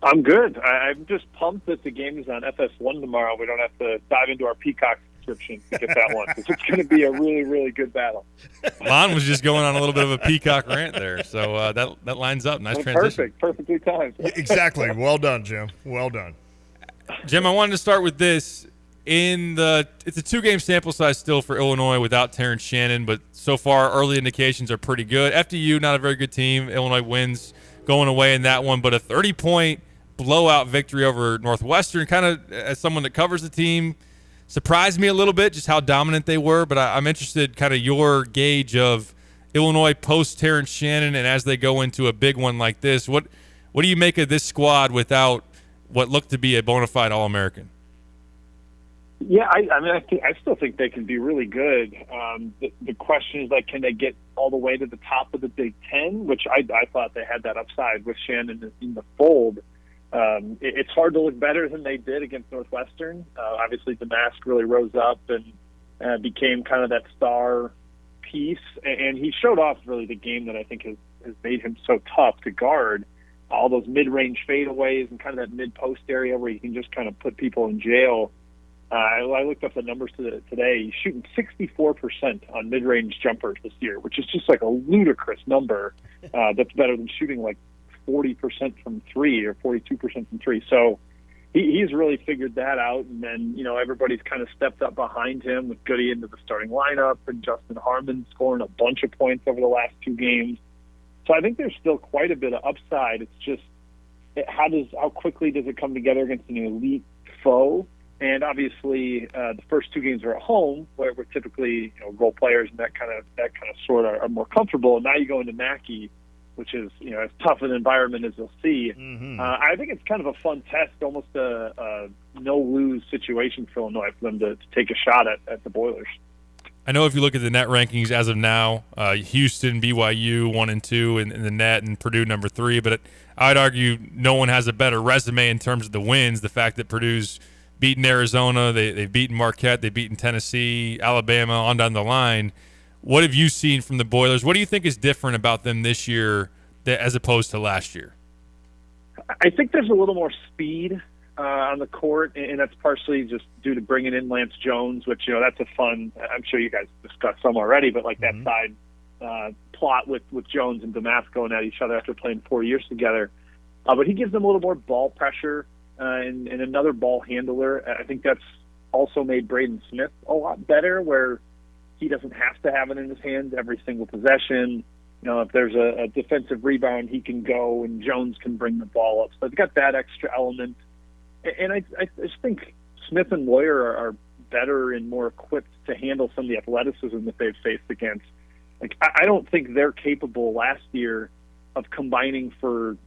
I'm good. I'm just pumped that the game is on FS1 tomorrow. We don't have to dive into our Peacock subscription to get that one. It's going to be a really, really good battle. Lon was just going on a little bit of a Peacock rant there, so that lines up. Nice transition. Perfectly timed. Exactly. Well done, Jim. Well done. Jim, I wanted to start with this. It's a two-game sample size still for Illinois without Terrence Shannon, but so far early indications are pretty good. FDU, not a very good team. Illinois wins going away in that one, but a 30-point blowout victory over Northwestern, kind of as someone that covers the team, surprised me a little bit just how dominant they were, but I'm interested kind of your gauge of Illinois post Terrence Shannon and as they go into a big one like this. What do you make of this squad without what looked to be a bona fide All-American? Yeah, I still think they can be really good. The question is, like, can they get all the way to the top of the Big Ten, which I thought they had that upside with Shannon in the fold. It's hard to look better than they did against Northwestern. Obviously, Damask really rose up and became kind of that star piece, and he showed off really the game that I think has made him so tough to guard. All those mid-range fadeaways and kind of that mid-post area where you can just kind of put people in jail. I looked up the numbers today. He's shooting 64% on mid-range jumpers this year, which is just like a ludicrous number. That's better than shooting like 40% from three or 42% from three. So he's really figured that out. And then, everybody's kind of stepped up behind him with Goody into the starting lineup and Justin Harmon scoring a bunch of points over the last two games. So I think there's still quite a bit of upside. It's just how quickly does it come together against an elite foe? And obviously, the first two games are at home, where we're typically role players and that kind of sort are more comfortable. And now you go into Mackey, which is as tough an environment as you'll see. Mm-hmm. I think it's kind of a fun test, almost a no-lose situation for Illinois for them to take a shot at the Boilers. I know if you look at the net rankings as of now, Houston, BYU 1 and 2 in the net, and Purdue number 3. But I'd argue no one has a better resume in terms of the wins. The fact that Purdue's beaten Arizona, they've beaten Marquette, they've beaten Tennessee, Alabama, on down the line. What have you seen from the Boilers? What do you think is different about them this year as opposed to last year? I think there's a little more speed on the court, and that's partially just due to bringing in Lance Jones, which, that's a fun – I'm sure you guys discussed some already, but like that side plot with Jones and Damask going at each other after playing 4 years together. But he gives them a little more ball pressure and another ball handler. I think that's also made Braden Smith a lot better, where he doesn't have to have it in his hands every single possession. If there's a defensive rebound, he can go, and Jones can bring the ball up. So they've got that extra element. And I just think Smith and Lawyer are better and more equipped to handle some of the athleticism that they've faced against. Like, I don't think they're capable last year of combining for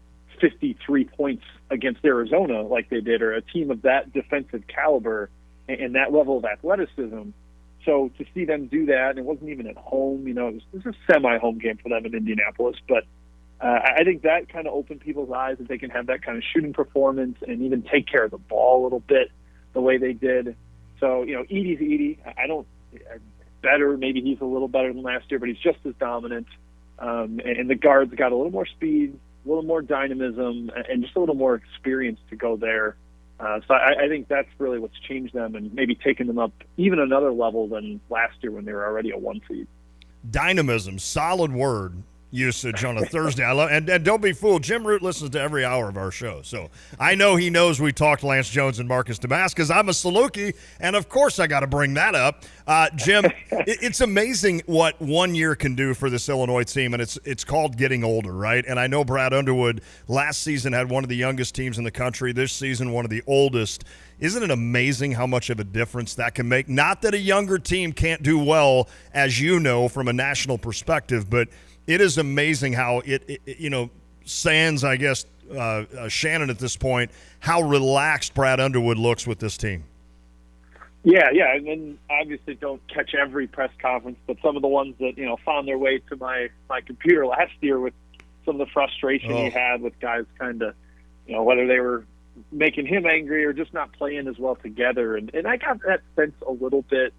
53 points against Arizona like they did, or a team of that defensive caliber and that level of athleticism. So to see them do that, and it wasn't even at home, it was a semi-home game for them in Indianapolis, but I think that kind of opened people's eyes that they can have that kind of shooting performance and even take care of the ball a little bit the way they did. So, Edey's Edey. Better, maybe he's a little better than last year, but he's just as dominant. And the guards got a little more speed, a little more dynamism, and just a little more experience to go there. So I think that's really what's changed them and maybe taken them up even another level than last year when they were already a 1 seed. Dynamism, solid word usage on a Thursday. I love, and don't be fooled. Jim Root listens to every hour of our show, so I know he knows we talked Lance Jones and Marcus Damas because I'm a Saluki, and of course I got to bring that up. Jim, it's amazing what 1 year can do for this Illinois team, and it's called getting older, right? And I know Brad Underwood last season had one of the youngest teams in the country. This season, one of the oldest. Isn't it amazing how much of a difference that can make? Not that a younger team can't do well, as you know, from a national perspective, but it is amazing how it sans, I guess, Shannon at this point, how relaxed Brad Underwood looks with this team. Yeah, and then obviously don't catch every press conference, but some of the ones that, found their way to my computer last year with some of the frustration he had with guys kind of, whether they were making him angry or just not playing as well together. And I got that sense a little bit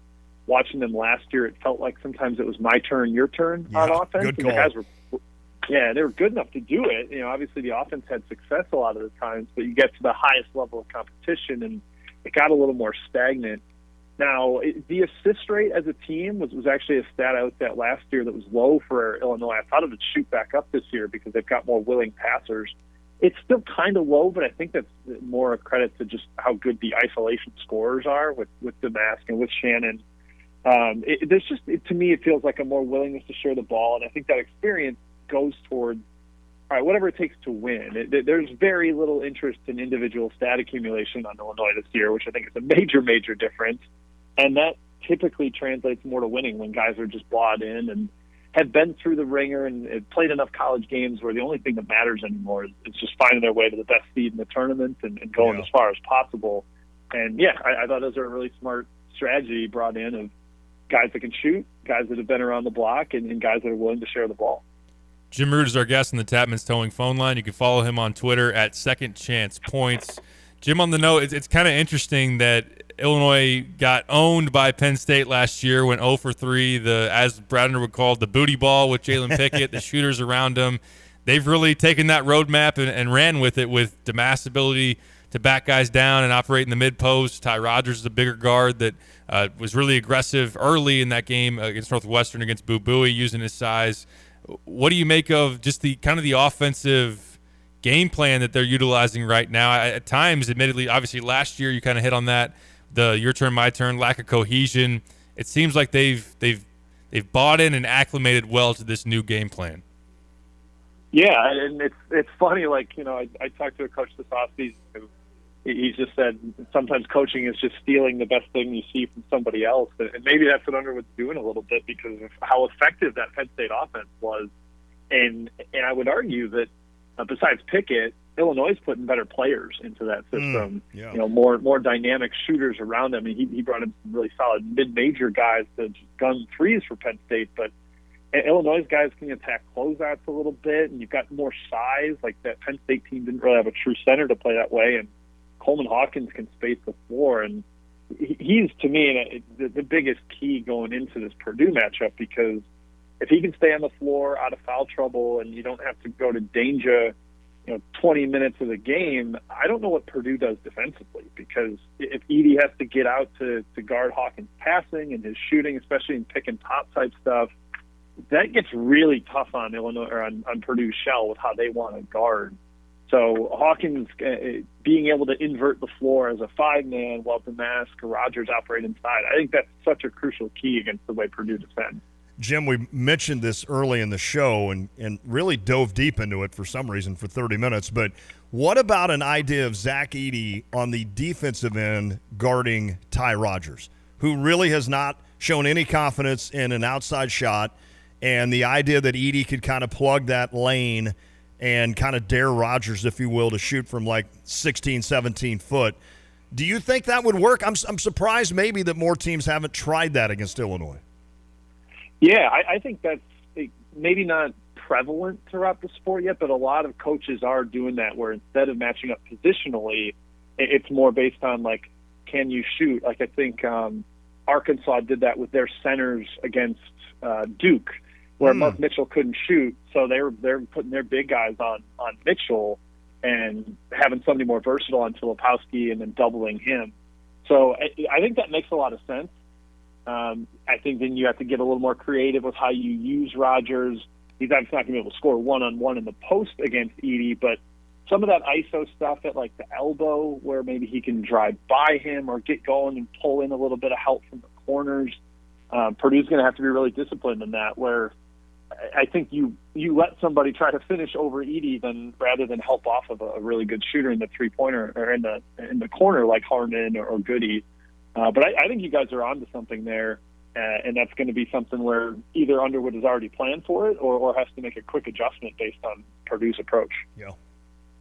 watching them last year. It felt like sometimes it was my turn, your turn on offense. Good and the call. guys they were good enough to do it. Obviously the offense had success a lot of the times, but you get to the highest level of competition and it got a little more stagnant. Now, the assist rate as a team was actually a stat I looked at last year that was low for Illinois. I thought it would shoot back up this year because they've got more willing passers. It's still kind of low, but I think that's more a credit to just how good the isolation scorers are with Damask and with Shannon. To me, it feels like a more willingness to share the ball, and I think that experience goes toward, all right, whatever it takes to win. There's very little interest in individual stat accumulation on Illinois this year, which I think is a major, major difference, and that typically translates more to winning when guys are just bought in and have been through the ringer and played enough college games where the only thing that matters anymore is just finding their way to the best seed in the tournament and going as far as possible. And, I thought those are a really smart strategy brought in of guys that can shoot, guys that have been around the block, and guys that are willing to share the ball. Jim Root is our guest on the Tapman's Towing phone line. You can follow him on Twitter at Second Chance Points. Jim, on the note, it's kind of interesting that Illinois got owned by Penn State last year, went 0 for 3, as Brad Underwood called, the booty ball with Jalen Pickett, the shooters around him. They've really taken that roadmap and ran with it with Damas' ability to back guys down and operate in the mid-post. Ty Rodgers is a bigger guard that was really aggressive early in that game against Northwestern, against Boo Buie, using his size. What do you make of just the kind of the offensive game plan that they're utilizing right now? At times, admittedly, obviously last year you kind of hit on that, the your turn, my turn, lack of cohesion. It seems like they've bought in and acclimated well to this new game plan. Yeah, and it's funny. Like, I talked to a coach this offseason. He just said sometimes coaching is just stealing the best thing you see from somebody else, and maybe that's what Underwood's doing a little bit because of how effective that Penn State offense was. And I would argue that besides Pickett, Illinois is putting better players into that system. More dynamic shooters around them. I mean, he brought in some really solid mid-major guys to just gun threes for Penn State, but Illinois guys can attack closeouts a little bit, and you've got more size. Like that Penn State team didn't really have a true center to play that way, and Coleman Hawkins can space the floor, and he's, to me, the biggest key going into this Purdue matchup because if he can stay on the floor out of foul trouble and you don't have to go to danger 20 minutes of the game, I don't know what Purdue does defensively because if Edey has to get out to guard Hawkins' passing and his shooting, especially in pick and pop type stuff, that gets really tough on Illinois or on Purdue's shell with how they want to guard. So Hawkins being able to invert the floor as a 5-man while Damask or Rodgers operate inside, I think that's such a crucial key against the way Purdue defends. Jim, we mentioned this early in the show and really dove deep into it for some reason for 30 minutes, but what about an idea of Zach Edey on the defensive end guarding Ty Rodgers, who really has not shown any confidence in an outside shot, and the idea that Edey could kind of plug that lane and kind of dare Rogers, if you will, to shoot from like 16, 17 foot. Do you think that would work? I'm surprised maybe that more teams haven't tried that against Illinois. Yeah, I think that's maybe not prevalent throughout the sport yet, but a lot of coaches are doing that, where instead of matching up positionally, it's more based on, like, can you shoot? Like, I think Arkansas did that with their centers against Duke, where Mark Mitchell couldn't shoot, so they're putting their big guys on Mitchell and having somebody more versatile on Filipowski and then doubling him. So I think that makes a lot of sense. I think then you have to get a little more creative with how you use Rogers. He's obviously not going to be able to score one-on-one in the post against Edey, but some of that ISO stuff at, like, the elbow, where maybe he can drive by him or get going and pull in a little bit of help from the corners. Purdue's going to have to be really disciplined in that, where I think you let somebody try to finish over Edey rather than help off of a really good shooter in the three-pointer or in the corner like Harmon or Goody. But I think you guys are onto something there, and that's going to be something where either Underwood has already planned for it or has to make a quick adjustment based on Purdue's approach. Yeah.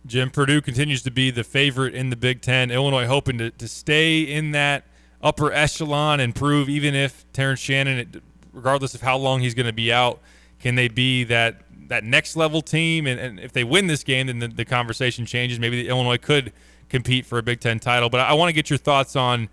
Jim, Purdue continues to be the favorite in the Big Ten. Illinois hoping to stay in that upper echelon and prove, even if Terrence Shannon, regardless of how long he's going to be out, can they be that next level team? And if they win this game, then the conversation changes. Maybe Illinois could compete for a Big Ten title. But I want to get your thoughts on,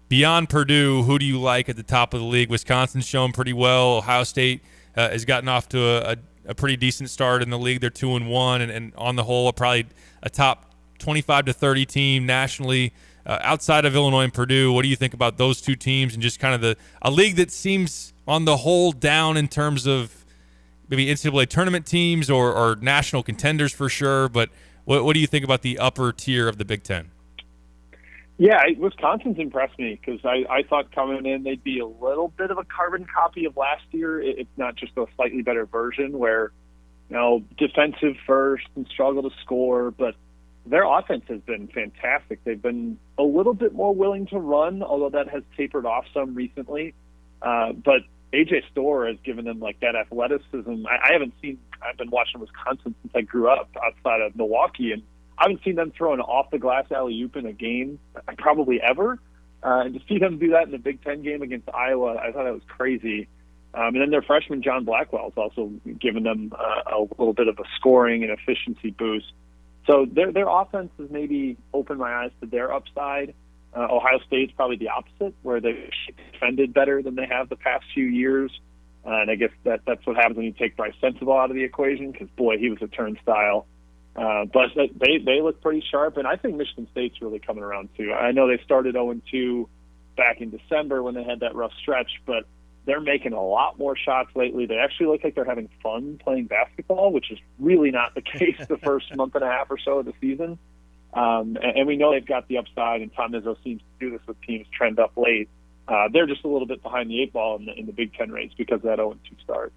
beyond Purdue, who do you like at the top of the league? Wisconsin's shown pretty well. Ohio State has gotten off to a pretty decent start in the league. They're 2-1, and on the whole, probably a top 25 to 30 team nationally. Outside of Illinois and Purdue, what do you think about those two teams and just kind of a league that seems on the whole down in terms of maybe NCAA tournament teams or national contenders for sure? But what do you think about the upper tier of the Big Ten? Yeah, Wisconsin's impressed me because I thought coming in they'd be a little bit of a carbon copy of last year. It's not just a slightly better version where, defensive first and struggle to score, but their offense has been fantastic. They've been a little bit more willing to run, although that has tapered off some recently. But A.J. Storr has given them like that athleticism. I've been watching Wisconsin since I grew up outside of Milwaukee, and I haven't seen them throw an off-the-glass alley-oop in a game probably ever. And to see them do that in the Big Ten game against Iowa, I thought that was crazy. And then their freshman, John Blackwell, has also given them a little bit of a scoring and efficiency boost. So their offense has maybe opened my eyes to their upside. Ohio State's probably the opposite, where they've defended better than they have the past few years. And I guess that's what happens when you take Bryce Sensabaugh out of the equation, because, boy, he was a turnstile. But they look pretty sharp, and I think Michigan State's really coming around too. I know they started 0-2 back in December when they had that rough stretch, but they're making a lot more shots lately. They actually look like they're having fun playing basketball, which is really not the case the first month and a half or so of the season. And we know they've got the upside, and Tom Izzo seems to do this with teams trend up late. They're just a little bit behind the eight ball in the Big Ten race because of that 0-2 start.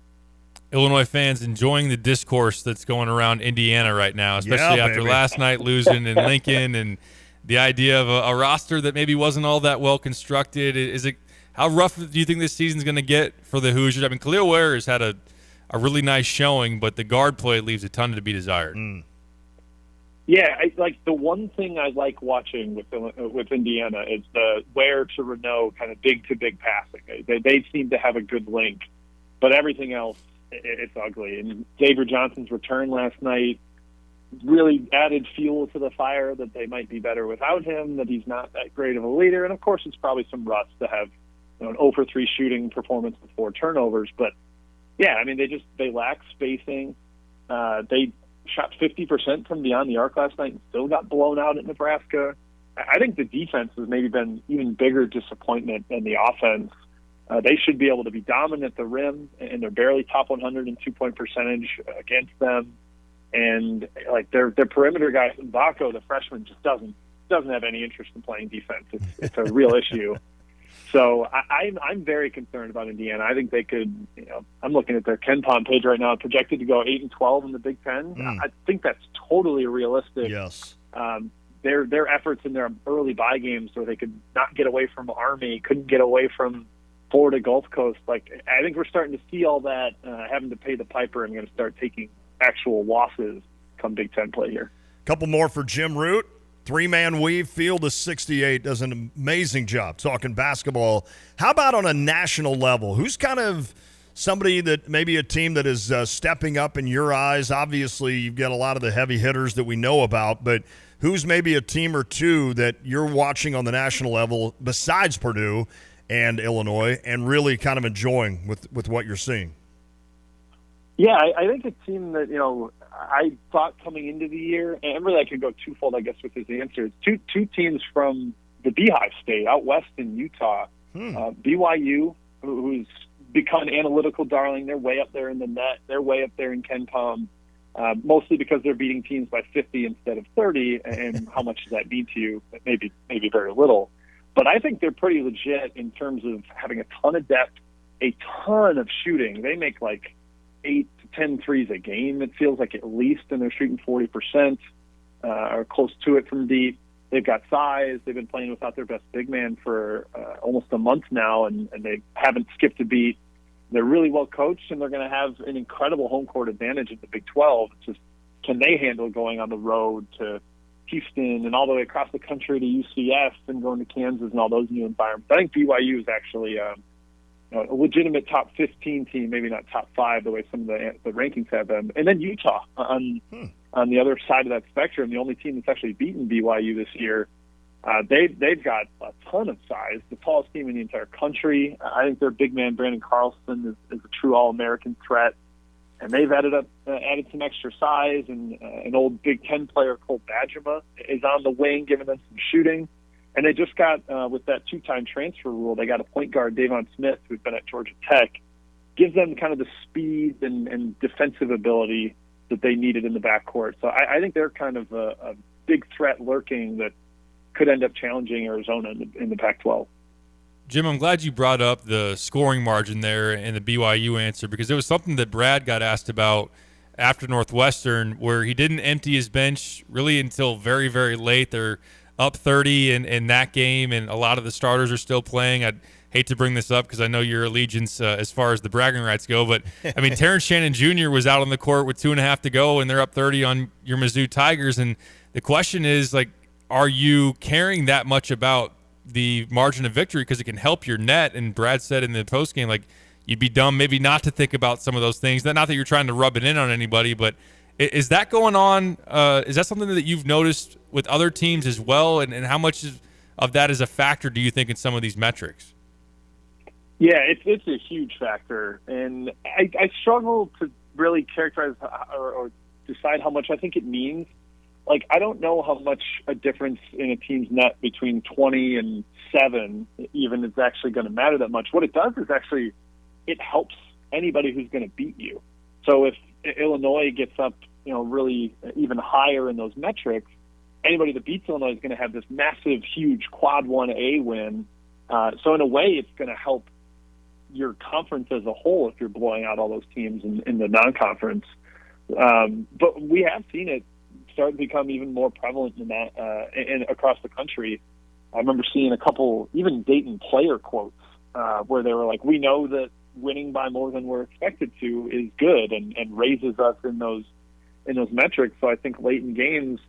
Illinois fans enjoying the discourse that's going around Indiana right now, especially after last night losing in Lincoln, and the idea of a roster that maybe wasn't all that well constructed. How rough do you think this season's going to get for the Hoosiers? I mean, Khalil Ware has had a really nice showing, but the guard play leaves a ton to be desired. Yeah, the one thing I like watching with Indiana is the Ware to Renault kind of big-to-big passing. They seem to have a good link, but everything else, it's ugly. And Xavier Johnson's return last night really added fuel to the fire that they might be better without him, that he's not that great of a leader. And, of course, it's probably some rust to have an 0-for-3 shooting performance with 4 turnovers. But, yeah, I mean, they lack spacing. They shot 50% from beyond the arc last night and still got blown out at Nebraska. I think the defense has maybe been even bigger disappointment than the offense. They should be able to be dominant at the rim, and they're barely top 100 in 2-point percentage against them. And their perimeter guy, Mbako, the freshman, just doesn't have any interest in playing defense. It's a real issue. So I'm very concerned about Indiana. I think they could. I'm looking at their KenPom page right now, projected to go 8-12 in the Big Ten. I think that's totally realistic. Yes. Their efforts in their early bye games, where they could not get away from Army, couldn't get away from Florida Gulf Coast. I think we're starting to see all that, having to pay the piper and going to start taking actual losses. come Big Ten play here. Couple more for Jim Root. 3-man weave, field of 68, does an amazing job talking basketball. How about on a national level? Who's kind of somebody that maybe a team that is stepping up in your eyes? Obviously, you've got a lot of the heavy hitters that we know about, but who's maybe a team or two that you're watching on the national level besides Purdue and Illinois and really kind of enjoying with what you're seeing? Yeah, I think a team that, I thought coming into the year, and really I could go twofold, I guess, with his answers. Two teams from the Beehive State, out west in Utah. BYU, who's become an analytical darling. They're way up there in the net. They're way up there in KenPom, mostly because they're beating teams by 50 instead of 30. And how much does that mean to you? Maybe very little. But I think they're pretty legit in terms of having a ton of depth, a ton of shooting. They make like 8 to 10 threes a game, it feels like, at least, and they're shooting 40% or close to it from deep. They've got size. They've been playing without their best big man for almost a month now, and they haven't skipped a beat. They're really well coached, and they're going to have an incredible home court advantage in the Big 12. It's just, can they handle going on the road to Houston and all the way across the country to UCF and going to Kansas and all those new environments? I think BYU is actually a legitimate top 15 team, maybe not top 5 the way some of the rankings have them. And then Utah on the other side of that spectrum, the only team that's actually beaten BYU this year. They've got a ton of size, the tallest team in the entire country. I think their big man, Brandon Carlson, is a true All-American threat. And they've added some extra size, and an old Big Ten player, Cole Bajema, is on the wing, giving them some shooting. And they just got, with that 2-time transfer rule, they got a point guard, Davon Smith, who's been at Georgia Tech, gives them kind of the speed and defensive ability that they needed in the backcourt. So I think they're kind of a big threat lurking that could end up challenging Arizona in the Pac-12. Jim, I'm glad you brought up the scoring margin there in the BYU answer, because it was something that Brad got asked about after Northwestern, where he didn't empty his bench really until very, very late. They're up 30 in that game, and a lot of the starters are still playing. I'd hate to bring this up because I know your allegiance as far as the bragging rights go, but I mean, Terrence Shannon Jr. was out on the court with 2.5 to go, and they're up 30 on your Mizzou Tigers. And the question is, like, are you caring that much about the margin of victory because it can help your net? And Brad said in the postgame, like, you'd be dumb maybe not to think about some of those things. Not that you're trying to rub it in on anybody, but is that going on? Is that something that you've noticed with other teams as well? And how much of that is a factor, do you think, in some of these metrics? Yeah, it's a huge factor. And I struggle to really characterize or decide how much I think it means. Like, I don't know how much a difference in a team's net between 20 and 7 even is actually going to matter that much. What it does is actually it helps anybody who's going to beat you. So if Illinois gets up, really even higher in those metrics, anybody that beats Illinois is going to have this massive, huge quad 1A win. So in a way, it's going to help your conference as a whole if you're blowing out all those teams in the non-conference. But we have seen it start to become even more prevalent in that and across the country. I remember seeing a couple, even Dayton player quotes, where they were like, "We know that winning by more than we're expected to is good and raises us in those metrics." So I think late in games,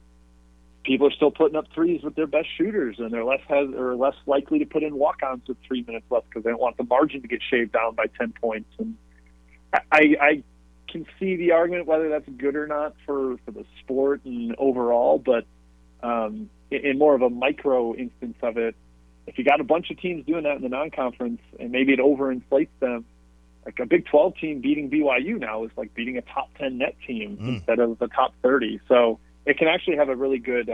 people are still putting up threes with their best shooters, and they're less likely to put in walk-ons with 3 minutes left because they don't want the margin to get shaved down by 10 points. And I can see the argument whether that's good or not for the sport and overall, but in more of a micro instance of it, if you got a bunch of teams doing that in the non-conference and maybe it overinflates them, like a Big 12 team beating BYU now is like beating a top 10 net team instead of the top 30. So it can actually have a really good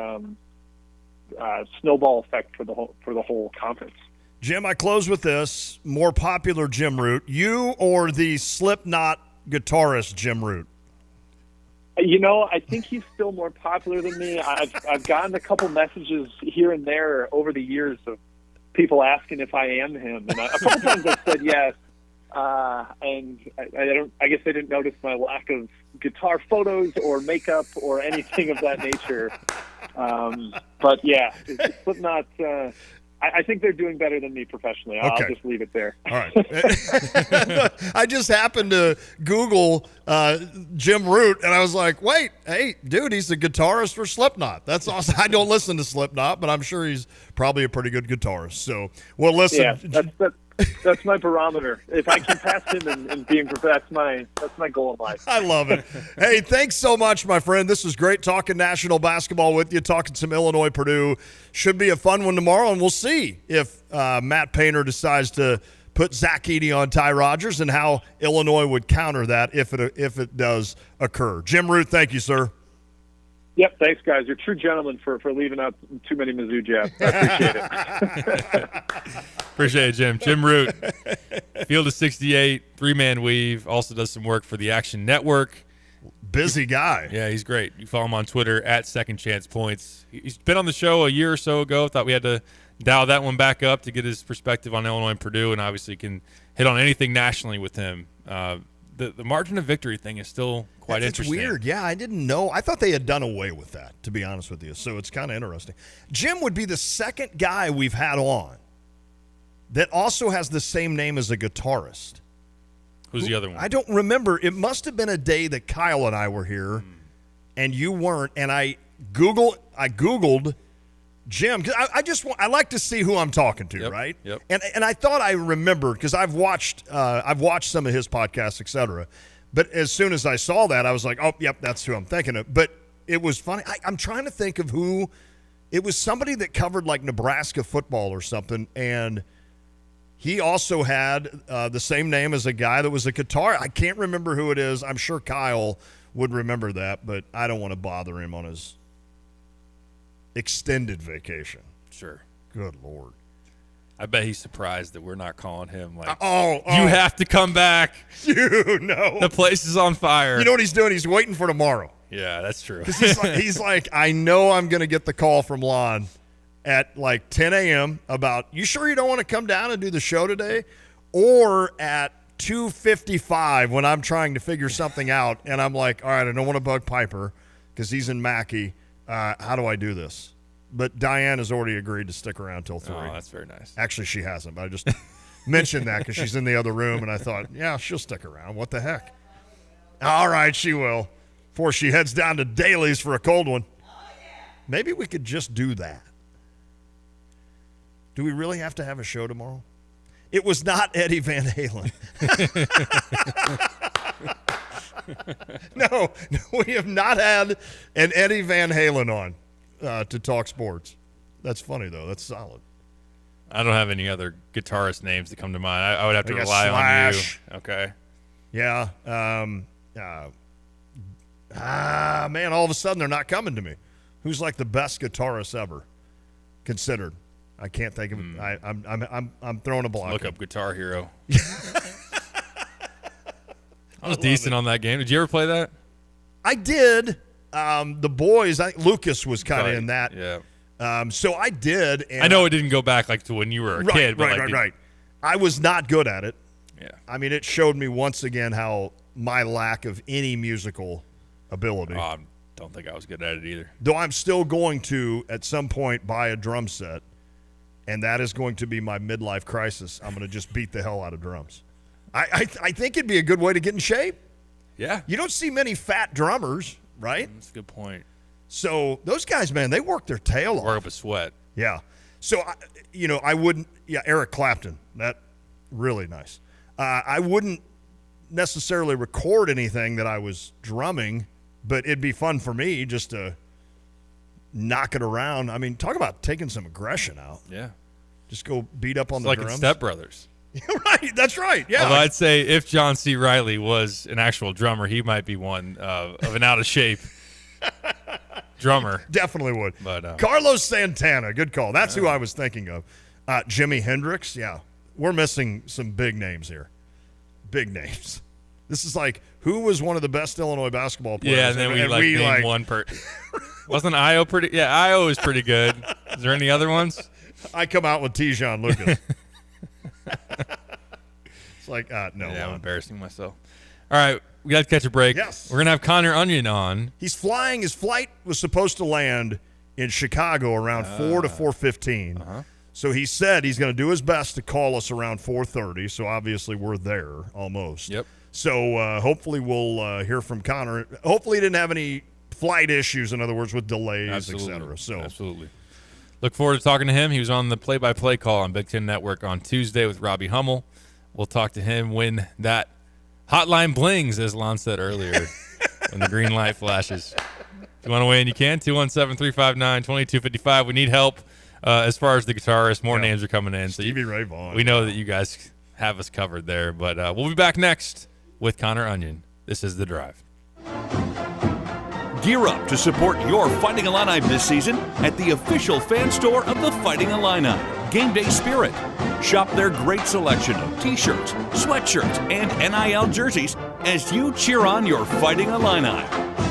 snowball effect for the whole conference. Jim, I close with this. More popular Jim Root, you or the Slipknot guitarist Jim Root? I think he's still more popular than me. I've gotten a couple messages here and there over the years of people asking if I am him, and a couple times I said yes. And I guess they didn't notice my lack of guitar photos or makeup or anything of that nature. But yeah, Slipknot. I think they're doing better than me professionally. I'll just leave it there. All right. I just happened to Google Jim Root, and I was like, wait, hey, dude, he's the guitarist for Slipknot. That's awesome. I don't listen to Slipknot, but I'm sure he's probably a pretty good guitarist. So, well, listen. Yeah, that's my barometer. If I can pass him in being that's my goal in life. I love it. Hey, thanks so much, my friend. This was great talking national basketball with you, talking some Illinois Purdue. Should be a fun one tomorrow, and we'll see if Matt Painter decides to put Zach Edey on Ty Rodgers and how Illinois would counter that if it does occur. Jim Root, thank you, sir. Yep, thanks, guys. You're true gentlemen for leaving out too many Mizzou jabs. I appreciate it. Appreciate it, Jim. Jim Root, Field of 68, 3-man weave, also does some work for the Action Network. Busy guy. Yeah, he's great. You follow him on Twitter at Second Chance Points. He's been on the show a year or so ago. Thought we had to dial that one back up to get his perspective on Illinois and Purdue, and obviously can hit on anything nationally with him. The margin of victory thing is still quite interesting. It's weird. Yeah, I didn't know. I thought they had done away with that, to be honest with you. So it's kind of interesting. Jim would be the second guy we've had on that also has the same name as a guitarist. Who's the other one? I don't remember. It must have been a day that Kyle and I were here, and you weren't. And I Googled Jim, because I like to see who I'm talking to, right? Yep. And I thought I remembered because I've watched some of his podcasts, etc. But as soon as I saw that, I was like, oh, yep, that's who I'm thinking of. But it was funny. I'm trying to think of who. It was somebody that covered like Nebraska football or something, and he also had the same name as a guy that was a guitar. I can't remember who it is. I'm sure Kyle would remember that, but I don't want to bother him on his extended vacation. Sure. Good Lord. I bet he's surprised that we're not calling him like, you have to come back. You know. The place is on fire. You know what he's doing? He's waiting for tomorrow. Yeah, that's true. He's like, I know I'm going to get the call from Lon at like 10 a.m. about, you sure you don't want to come down and do the show today? Or at 2:55 when I'm trying to figure something out, and I'm like, all right, I don't want to bug Piper because he's in Mackey. How do I do this? But Diane has already agreed to stick around till 3. Oh, that's very nice. Actually, she hasn't, but I just mentioned that because she's in the other room, and I thought, yeah, she'll stick around. What the heck? All right, she will. Before she heads down to Daly's for a cold one. Maybe we could just do that. Do we really have to have a show tomorrow? It was not Eddie Van Halen. No, we have not had an Eddie Van Halen on to talk sports. That's funny, though. That's solid. I don't have any other guitarist names that come to mind. I would have to rely Slash. on you. Okay. Yeah. Man, all of a sudden they're not coming to me. Who's like the best guitarist ever considered? I can't think of it. I'm throwing a block. Look up Guitar Hero. I was decent on that game. Did you ever play that? I did. The boys, Lucas was kind of in that. Yeah. So I did. And I know it didn't go back like to when you were a kid. But Right. I was not good at it. Yeah. I mean, it showed me once again how my lack of any musical ability. I don't think I was good at it either. Though I'm still going to, at some point, buy a drum set, and that is going to be my midlife crisis. I'm going to just beat the hell out of drums. I think it'd be a good way to get in shape. Yeah. You don't see many fat drummers, right? That's a good point. So those guys, man, they work their tail off. Work up a sweat. Yeah. So, I wouldn't – yeah, Eric Clapton, that really nice. I wouldn't necessarily record anything that I was drumming, but it'd be fun for me just to knock it around. I mean, talk about taking some aggression out. Yeah. Just go beat up on it's the like drums. Like Step Brothers. Right, that's right. Yeah. Although I'd say if John C. Reilly was an actual drummer, he might be one of an out of shape drummer. Definitely would. But Carlos Santana, good call. That's who I was thinking of. Jimi Hendrix, yeah. We're missing some big names here. Big names. This is like, who was one of the best Illinois basketball players? Yeah, and then we named one person. Wasn't Io pretty? Yeah, Io is pretty good. Is there any other ones? I come out with Tijon Lucas. It's like, no. Yeah, I'm embarrassing myself. All right, we got to catch a break. Yes. We're going to have Connor Onion on. He's flying. His flight was supposed to land in Chicago around 4 to 4:15. So he said he's going to do his best to call us around 4:30. So obviously we're there almost. Yep. So hopefully we'll hear from Connor. Hopefully he didn't have any flight issues, in other words, with delays, etc. So absolutely. Look forward to talking to him. He was on the play-by-play call on Big Ten Network on Tuesday with Robbie Hummel. We'll talk to him when that hotline blings, as Lon said earlier, when the green light flashes. If you want to weigh in, you can. 217-359-2255. We need help as far as the guitarist. More names are coming in. Stevie Ray Vaughan. We know that you guys have us covered there. But we'll be back next with Connor Onion. This is The Drive. Gear up to support your Fighting Illini this season at the official fan store of the Fighting Illini, Game Day Spirit. Shop their great selection of t-shirts, sweatshirts, and NIL jerseys as you cheer on your Fighting Illini.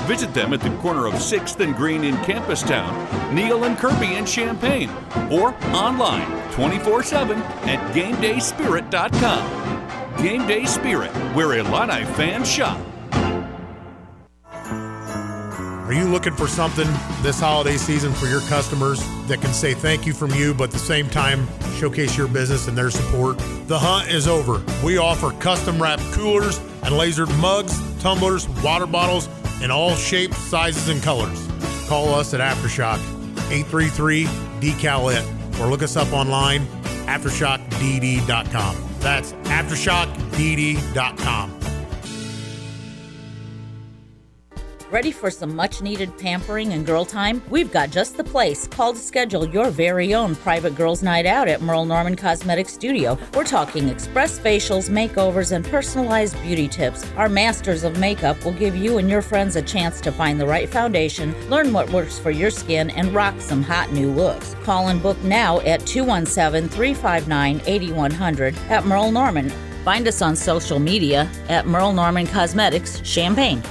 Visit them at the corner of 6th and Green in Campustown, Neal and Kirby in Champaign, or online 24/7 at GameDaySpirit.com. Game Day Spirit, where Illini fans shop. Are you looking for something this holiday season for your customers that can say thank you from you, but at the same time showcase your business and their support? The hunt is over. We offer custom wrapped coolers and lasered mugs, tumblers, water bottles in all shapes, sizes, and colors. Call us at Aftershock, 833-DECAL-IT, or look us up online, AftershockDD.com. That's AftershockDD.com. Ready for some much-needed pampering and girl time? We've got just the place. Call to schedule your very own private girls' night out at Merle Norman Cosmetic Studio. We're talking express facials, makeovers, and personalized beauty tips. Our masters of makeup will give you and your friends a chance to find the right foundation, learn what works for your skin, and rock some hot new looks. Call and book now at 217-359-8100 at Merle Norman. Find us on social media at Merle Norman Cosmetics, Champaign.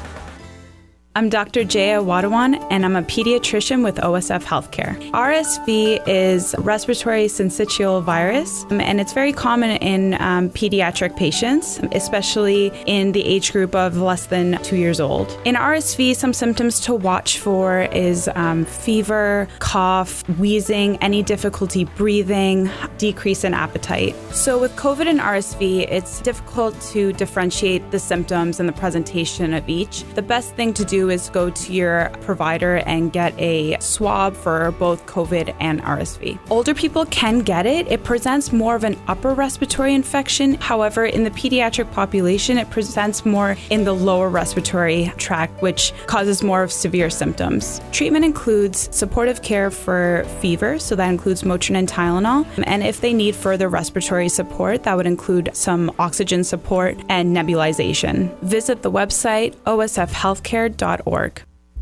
I'm Dr. Jaya Wadawan, and I'm a pediatrician with OSF Healthcare. RSV is respiratory syncytial virus, and it's very common in pediatric patients, especially in the age group of less than 2 years old. In RSV, some symptoms to watch for is fever, cough, wheezing, any difficulty breathing, decrease in appetite. So with COVID and RSV, it's difficult to differentiate the symptoms and the presentation of each. The best thing to do is go to your provider and get a swab for both COVID and RSV. Older people can get it. It presents more of an upper respiratory infection. However, in the pediatric population, it presents more in the lower respiratory tract, which causes more of severe symptoms. Treatment includes supportive care for fever, so that includes Motrin and Tylenol. And if they need further respiratory support, that would include some oxygen support and nebulization. Visit the website osfhealthcare.org.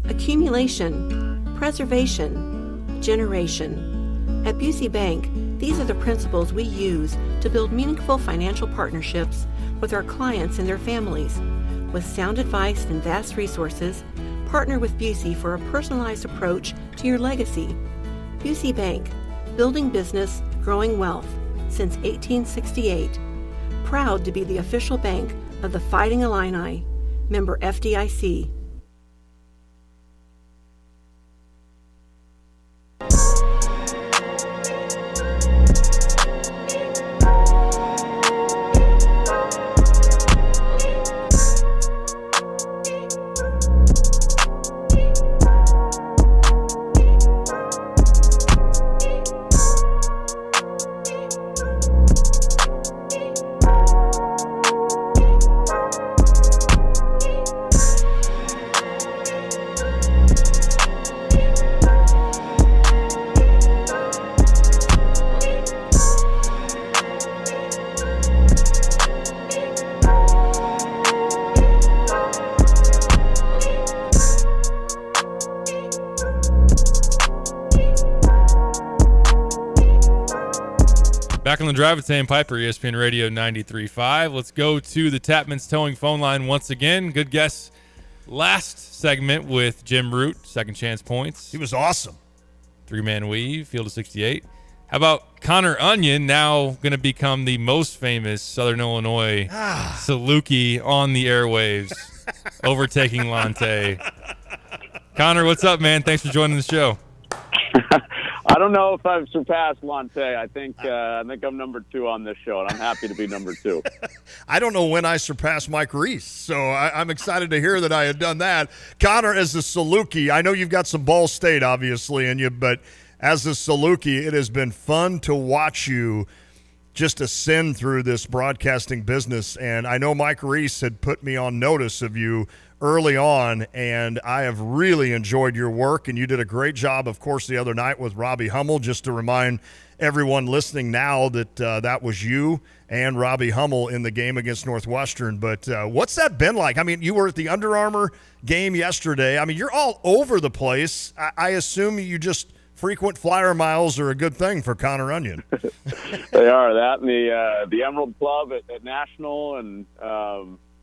Accumulation, preservation, generation. At Busey Bank, these are the principles we use to build meaningful financial partnerships with our clients and their families. With sound advice and vast resources, partner with Busey for a personalized approach to your legacy. Busey Bank, building business, growing wealth since 1868. Proud to be the official bank of the Fighting Illini. Member FDIC. Back on the drive with Sam Piper, ESPN Radio 93.5. Let's go to the Tapman's Towing phone line once again. Good guess last segment with Jim Root, Second Chance Points. He was awesome. Three-man weave, field of 68. How about Connor Onion, now going to become the most famous Southern Illinois Saluki on the airwaves, overtaking Lante. Connor, what's up, man? Thanks for joining the show. I don't know if I've surpassed Monte. I think I'm number 2 on this show, and I'm happy to be number 2. I don't know when I surpassed Mike Reese, so I'm excited to hear that I had done that. Connor, as a Saluki, I know you've got some Ball State, obviously, in you, but as a Saluki, it has been fun to watch you just ascend through this broadcasting business. And I know Mike Reese had put me on notice of you early on, and I have really enjoyed your work, and you did a great job, of course, the other night with Robbie Hummel. Just to remind everyone listening now that that was you and Robbie Hummel in the game against Northwestern. But what's that been like? I mean, you were at the Under Armour game yesterday. I mean, you're all over the place. I assume you just frequent flyer miles are a good thing for Connor Onion. They are. That and the Emerald Club at National, and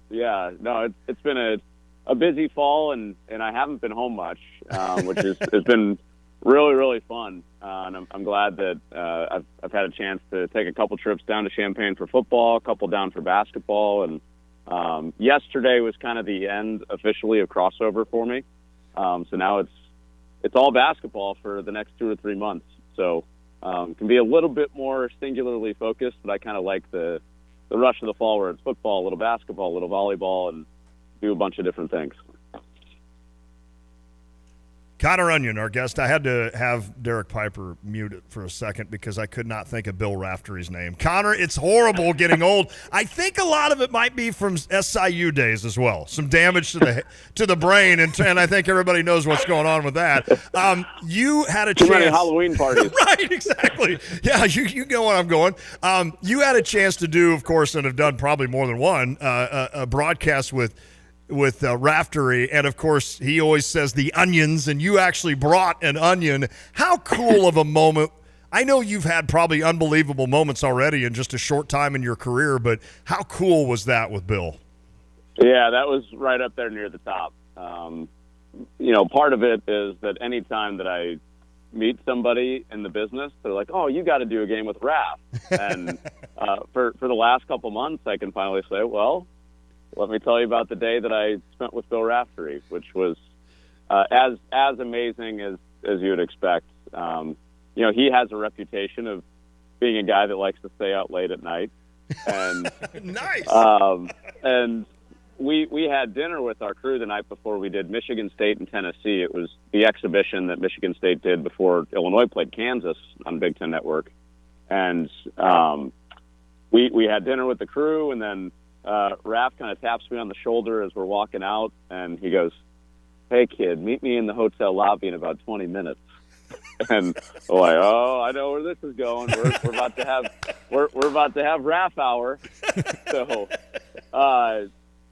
it's been a busy fall, and I haven't been home much, which has been really, really fun. And I'm glad that I've had a chance to take a couple trips down to Champaign for football, a couple down for basketball, and yesterday was kind of the end officially of crossover for me. So now it's all basketball for the next 2 or 3 months. So can be a little bit more singularly focused, but I kind of like the rush of the fall where it's football, a little basketball, a little volleyball, and do a bunch of different things. Connor Onion, our guest. I had to have Derek Piper muted for a second because I could not think of Bill Raftery's name. Connor, it's horrible getting old. I think a lot of it might be from SIU days as well. Some damage to the brain, and I think everybody knows what's going on with that. You had a chance. Too many Halloween parties. Right, exactly. Yeah, you know where I'm going. You had a chance to do, of course, and have done probably more than one, a broadcast with Raftery, and of course he always says the onions, and you actually brought an onion. How cool of a moment. I know you've had probably unbelievable moments already in just a short time in your career, but how cool was that with Bill? Yeah, that was right up there near the top. Part of it is that anytime that I meet somebody in the business, they're like, oh, you got to do a game with Raf. And for the last couple months, I can finally say, well, let me tell you about the day that I spent with Bill Raftery, which was as amazing as you would expect. He has a reputation of being a guy that likes to stay out late at night. And nice. And we had dinner with our crew the night before we did Michigan State and Tennessee. It was the exhibition that Michigan State did before Illinois played Kansas on Big Ten Network. And we had dinner with the crew, and then Raf kind of taps me on the shoulder as we're walking out, and he goes, hey, kid, meet me in the hotel lobby in about 20 minutes. And I'm like, oh, I know where this is going. We're about to have Raf hour. So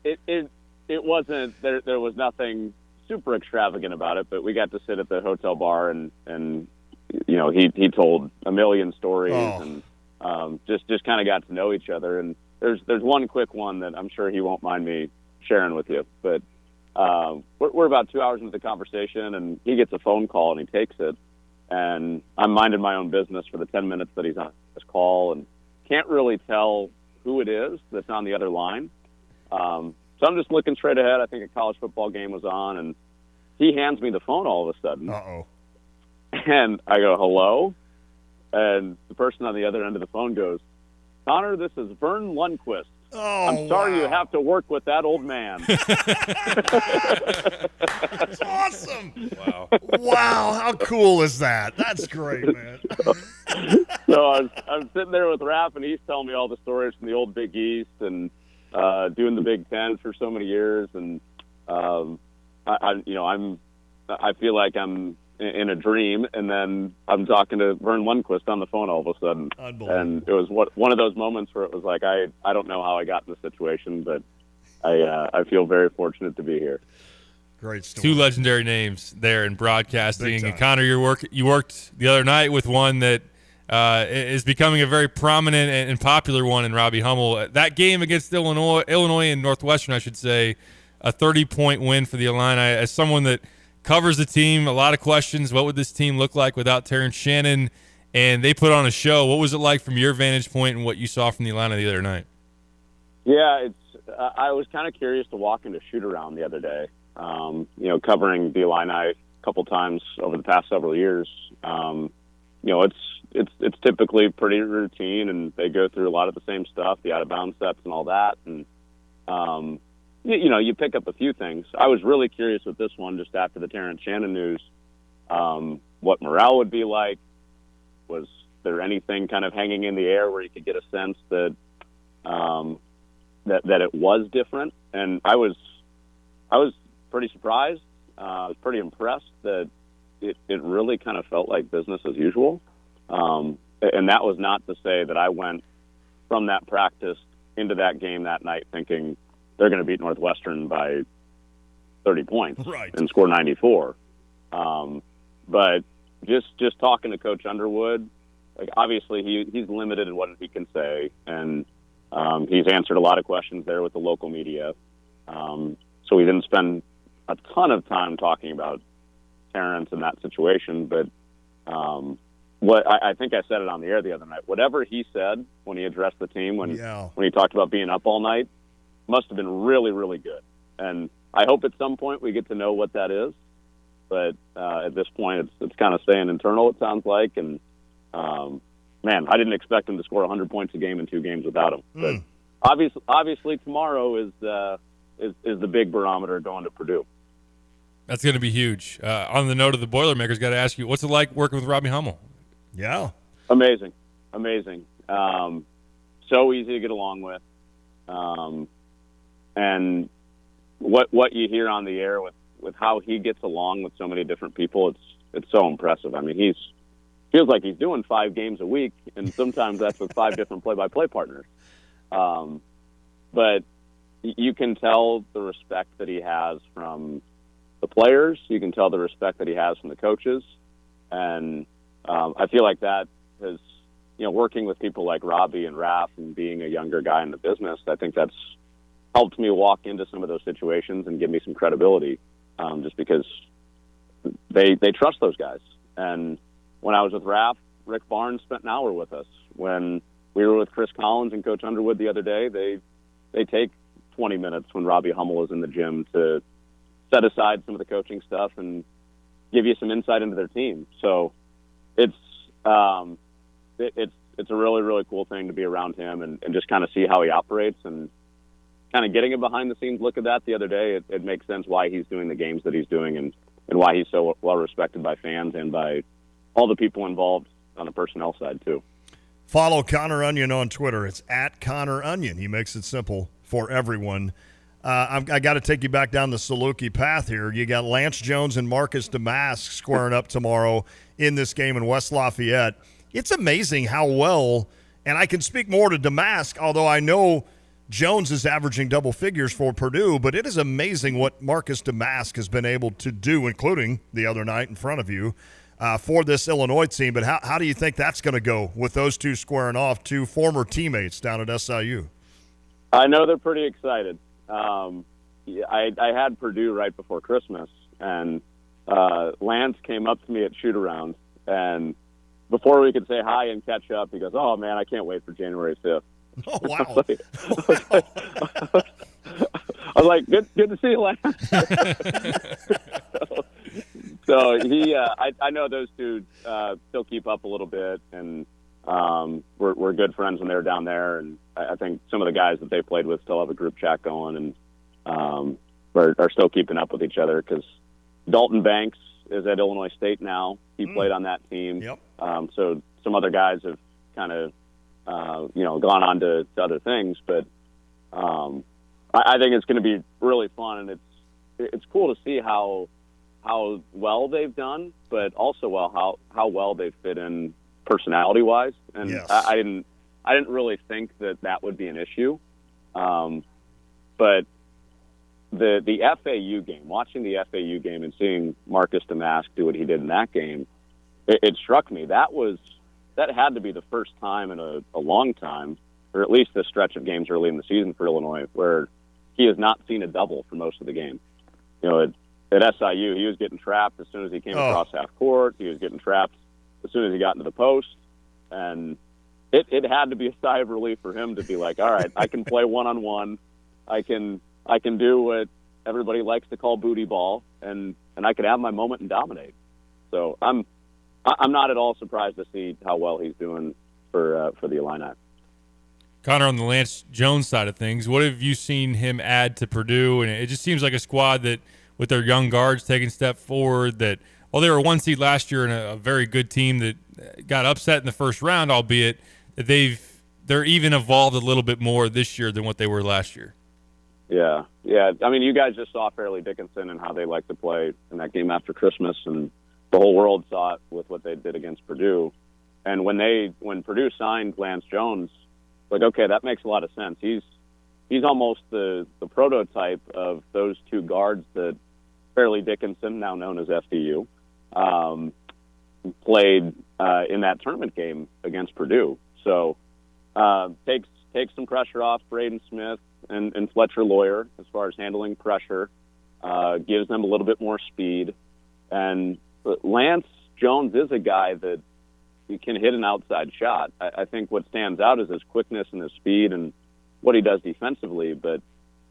it wasn't there was nothing super extravagant about it, but we got to sit at the hotel bar, and he told a million stories, and just kind of got to know each other. And there's one quick one that I'm sure he won't mind me sharing with you, but we're about 2 hours into the conversation, and he gets a phone call, and he takes it, and I'm minding my own business for the 10 minutes that he's on this call, and can't really tell who it is that's on the other line. So I'm just looking straight ahead. I think a college football game was on, and he hands me the phone all of a sudden. Uh-oh. And I go, hello? And the person on the other end of the phone goes, Connor, this is Vern Lundquist. Oh, I'm sorry wow. you have to work with that old man. That's awesome. Wow, how cool is that? That's great, man. So I'm sitting there with Raf, and he's telling me all the stories from the old Big East and doing the Big Ten for so many years. And I feel like I'm in a dream, and then I'm talking to Vern Lundquist on the phone all of a sudden. And it was one of those moments where it was like, I don't know how I got in this situation, but I feel very fortunate to be here. Great story. Two legendary names there in broadcasting. And Connor, you worked the other night with one that is becoming a very prominent and popular one in Robbie Hummel. That game against Illinois and Northwestern, I should say, a 30-point win for the Illini. As someone that covers the team, a lot of questions. What would this team look like without Terrence Shannon? And they put on a show. What was it like from your vantage point and what you saw from the Illini the other night? Yeah, I was kind of curious to walk into shoot-around the other day. Covering the Illini a couple times over the past several years. it's typically pretty routine, and they go through a lot of the same stuff, the out of bounds steps and all that, and you pick up a few things. I was really curious with this one just after the Terrence Shannon news, what morale would be like. Was there anything kind of hanging in the air where you could get a sense that that it was different? And I was pretty surprised. I was pretty impressed that it really kind of felt like business as usual. And that was not to say that I went from that practice into that game that night thinking they're going to beat Northwestern by 30 points and score 94. But just talking to Coach Underwood, like obviously he's limited in what he can say, and he's answered a lot of questions there with the local media. So we didn't spend a ton of time talking about Terrence and that situation, but what I think I said it on the air the other night. Whatever he said when he addressed the team, when he talked about being up all night, must have been really, really good. And I hope at some point we get to know what that is. But at this point, it's kind of staying internal, it sounds like. And man, I didn't expect him to score 100 points a game in 2 games without him. But obviously, tomorrow is the big barometer going to Purdue. That's going to be huge. On the note of the Boilermakers, got to ask you, what's it like working with Robbie Hummel? Yeah. Amazing. So easy to get along with. And what you hear on the air with how he gets along with so many different people, it's so impressive. I mean, feels like he's doing 5 games a week, and sometimes that's with 5 different play-by-play partners. But you can tell the respect that he has from the players. You can tell the respect that he has from the coaches. And I feel like that has, working with people like Robbie and Raph and being a younger guy in the business, I think that's helped me walk into some of those situations and give me some credibility, just because they trust those guys. And when I was with Raph, Rick Barnes spent an hour with us. When we were with Chris Collins and Coach Underwood the other day, they take 20 minutes when Robbie Hummel is in the gym to set aside some of the coaching stuff and give you some insight into their team. So it's a really, really cool thing to be around him and just kind of see how he operates, and kind of getting a behind the scenes look at that the other day. It makes sense why he's doing the games that he's doing, and why he's so well respected by fans and by all the people involved on the personnel side too. Follow Connor Onion on Twitter. It's at Connor Onion. He makes it simple for everyone. I got to take you back down the Saluki path here. You got Lance Jones and Marcus Damask squaring up tomorrow in this game in West Lafayette. It's amazing how well, and I can speak more to Damask, although I know Jones is averaging double figures for Purdue, but it is amazing what Marcus Damask has been able to do, including the other night in front of you, for this Illinois team. But how do you think that's going to go with those two squaring off, 2 former teammates down at SIU? I know they're pretty excited. I had Purdue right before Christmas, and Lance came up to me at shoot-around, and before we could say hi and catch up, he goes, "Oh, man, I can't wait for January 5th. Oh, wow. I was like, good to see you, Lance. So I know those two still keep up a little bit, and we're good friends when they're down there, and I think some of the guys that they played with still have a group chat going, and are still keeping up with each other, because Dalton Banks is at Illinois State now. He played on that team. Yep. So some other guys have kind of gone on to other things, but I think it's going to be really fun, and it's cool to see how well they've done, but also how well they've fit in personality wise. And yes. I didn't really think that would be an issue. But the FAU game, watching the FAU game and seeing Marcus Damask do what he did in that game, it struck me that had to be the first time in a long time, or at least a stretch of games early in the season for Illinois, where he has not seen a double for most of the game. At SIU, he was getting trapped as soon as he came across half court. He was getting trapped as soon as he got into the post. And it had to be a sigh of relief for him to be like, all right, I can play one-on-one. I can do what everybody likes to call booty ball, and I can have my moment and dominate. So I'm I'm not at all surprised to see how well he's doing for the Illini. Connor, on the Lance Jones side of things, what have you seen him add to Purdue? And it just seems like a squad that, with their young guards taking a step forward, that while they were 1 seed last year and a very good team that got upset in the first round, albeit that they're even evolved a little bit more this year than what they were last year. Yeah. I mean, you guys just saw Fairleigh Dickinson and how they like to play in that game after Christmas, and the whole world saw it with what they did against Purdue. And when Purdue signed Lance Jones, like, okay, that makes a lot of sense. He's almost the prototype of those two guards that Fairleigh Dickinson, now known as FDU, played in that tournament game against Purdue. So takes some pressure off Braden Smith and Fletcher Lawyer as far as handling pressure, gives them a little bit more speed. And Lance Jones is a guy that he can hit an outside shot. I think what stands out is his quickness and his speed and what he does defensively. But,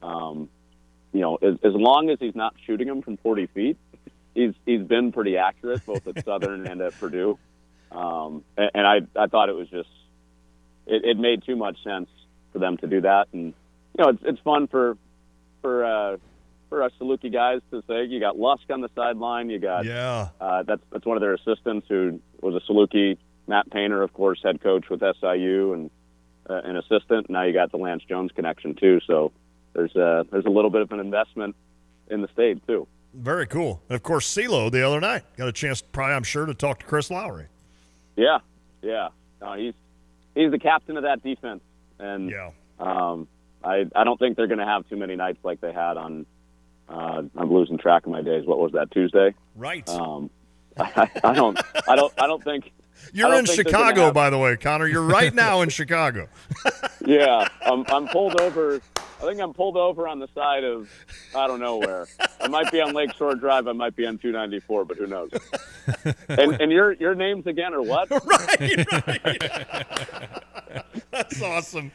as long as he's not shooting them from 40 feet, he's been pretty accurate, both at Southern and at Purdue. And I thought it was just, it made too much sense for them to do that. And, it's fun for us Saluki guys to say. You got Lusk on the sideline. You got that's one of their assistants who was a Saluki. Matt Painter, of course, head coach with SIU and an assistant. Now you got the Lance Jones connection too. So there's a little bit of an investment in the state too. Very cool. And of course, CeeLo the other night got a chance, probably I'm sure, to talk to Chris Lowry. Yeah. No, he's the captain of that defense, and I don't think they're going to have too many nights like they had on. I'm losing track of my days. What was that, Tuesday? Right. I don't think. You're in Chicago, by the way, Connor. You're right now in Chicago. Yeah, I'm pulled over. I think I'm pulled over on the side of, I don't know where. I might be on Lakeshore Drive. I might be on 294, but who knows? And your names again are what? Right. That's awesome.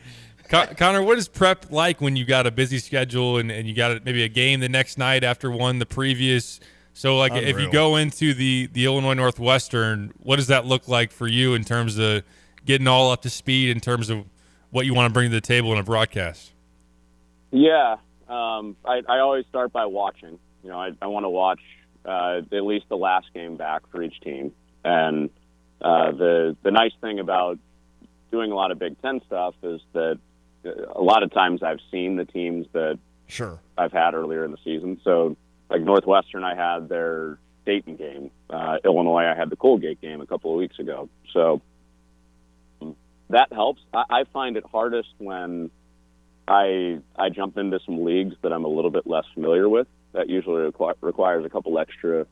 Connor, what is prep like when you got a busy schedule and you got maybe a game the next night after one the previous? So, like, Unreal. if you go into the Illinois Northwestern, what does that look like for you in terms of getting all up to speed in terms of what you want to bring to the table in a broadcast? Yeah, I always start by watching. I want to watch at least the last game back for each team. And the nice thing about doing a lot of Big Ten stuff is that a lot of times I've seen the teams that I've had earlier in the season. So, like Northwestern, I had their Dayton game. Illinois, I had the Colgate game a couple of weeks ago. So that helps. I find it hardest when I jump into some leagues that I'm a little bit less familiar with. That usually requires a couple extra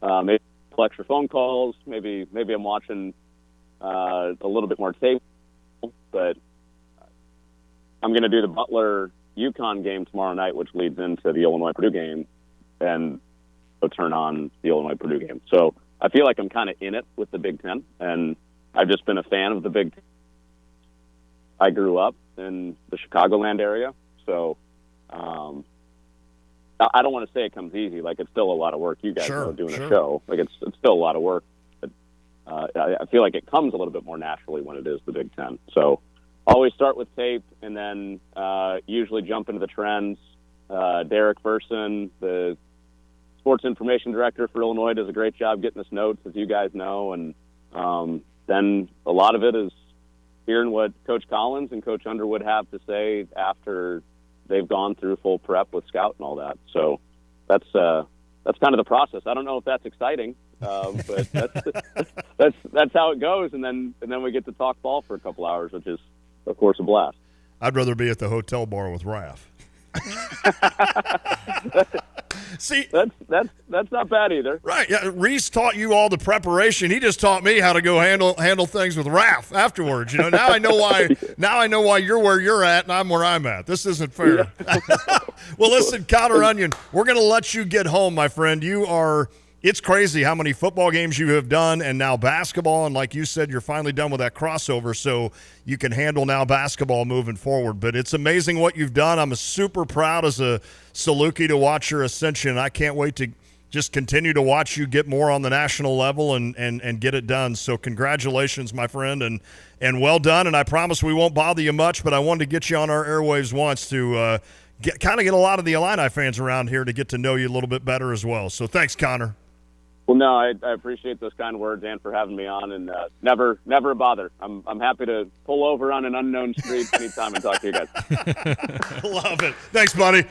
phone calls. Maybe I'm watching a little bit more tape. But I'm going to do the Butler-UConn game tomorrow night, which leads into the Illinois-Purdue game, and go turn on the Illinois-Purdue game. So I feel like I'm kind of in it with the Big Ten, and I've just been a fan of the Big Ten. I grew up in the Chicagoland area, so I don't want to say it comes easy. Like, it's still a lot of work. You guys know doing a show. Like, it's still a lot of work. But, I feel like it comes a little bit more naturally when it is the Big Ten. So always start with tape and then usually jump into the trends. Derek Burson, the sports information director for Illinois, does a great job getting us notes, as you guys know. And then a lot of it is hearing what Coach Collins and Coach Underwood have to say after they've gone through full prep with Scout and all that. So that's kind of the process. I don't know if that's exciting, but that's how it goes. And then we get to talk ball for a couple hours, which is, of course, a blast. I'd rather be at the hotel bar with Raph. See, that's not bad either. Right. Yeah, Reese taught you all the preparation. He just taught me how to go handle things with Raph afterwards. Now I know why. Now I know why you're where you're at and I'm where I'm at. This isn't fair. Well, listen, Connor Onion, we're going to let you get home, my friend. It's crazy how many football games you have done and now basketball. And like you said, you're finally done with that crossover, so you can handle now basketball moving forward. But it's amazing what you've done. I'm super proud as a Saluki to watch your ascension. I can't wait just continue to watch you get more on the national level and get it done. So congratulations, my friend, and well done. And I promise we won't bother you much, but I wanted to get you on our airwaves once to get a lot of the Illini fans around here to get to know you a little bit better as well. So thanks, Connor. Well, no, I appreciate those kind words, and for having me on, and never a bother. I'm happy to pull over on an unknown street anytime and talk to you guys. Love it. Thanks, buddy.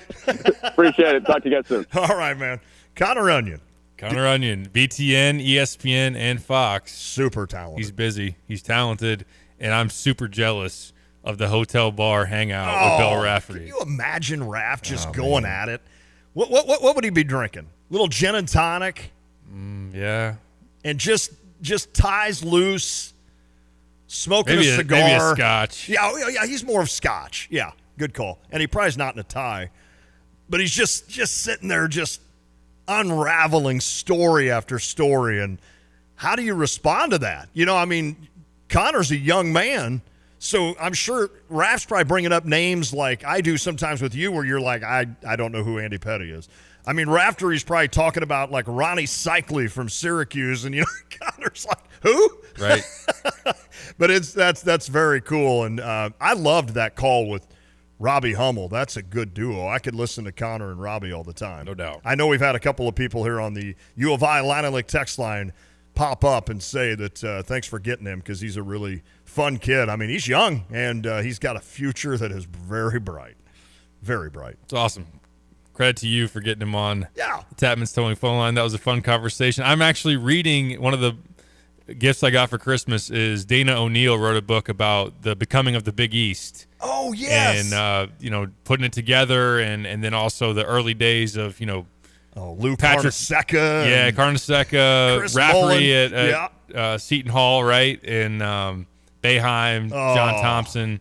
Appreciate it. Talk to you guys soon. All right, man. Connor Onion, BTN, ESPN, and Fox. Super talented. He's busy. He's talented, and I'm super jealous of the hotel bar hangout with Bill Raftery. Can you imagine Raff just going at it? What would he be drinking? Little gin and tonic. Yeah. And just ties loose, smoking a cigar. Maybe a scotch. Yeah, he's more of scotch. Yeah, good call. And he probably's not in a tie. But he's just sitting there just unraveling story after story. And how do you respond to that? Connor's a young man, so I'm sure Raph's probably bringing up names like I do sometimes with you where you're like, I don't know who Andy Petty is. Raftery's probably talking about like Ronnie Cycli from Syracuse, and Connor's like, who? Right. But that's very cool, and I loved that call with Robbie Hummel. That's a good duo. I could listen to Connor and Robbie all the time. No doubt. I know we've had a couple of people here on the U of I Line text line pop up and say that thanks for getting him because he's a really fun kid. He's young, and he's got a future that is very bright. Very bright. It's awesome. Credit to you for getting him on the Tapman's Towing phone line. That was a fun conversation. I'm actually reading one of the gifts I got for Christmas is Dana O'Neill wrote a book about the becoming of the Big East. Oh, yes. And, putting it together and then also the early days of, Lou Carnesecca. Yeah, Carnesecca, Raftery at Seton Hall, right? And Boeheim, John Thompson.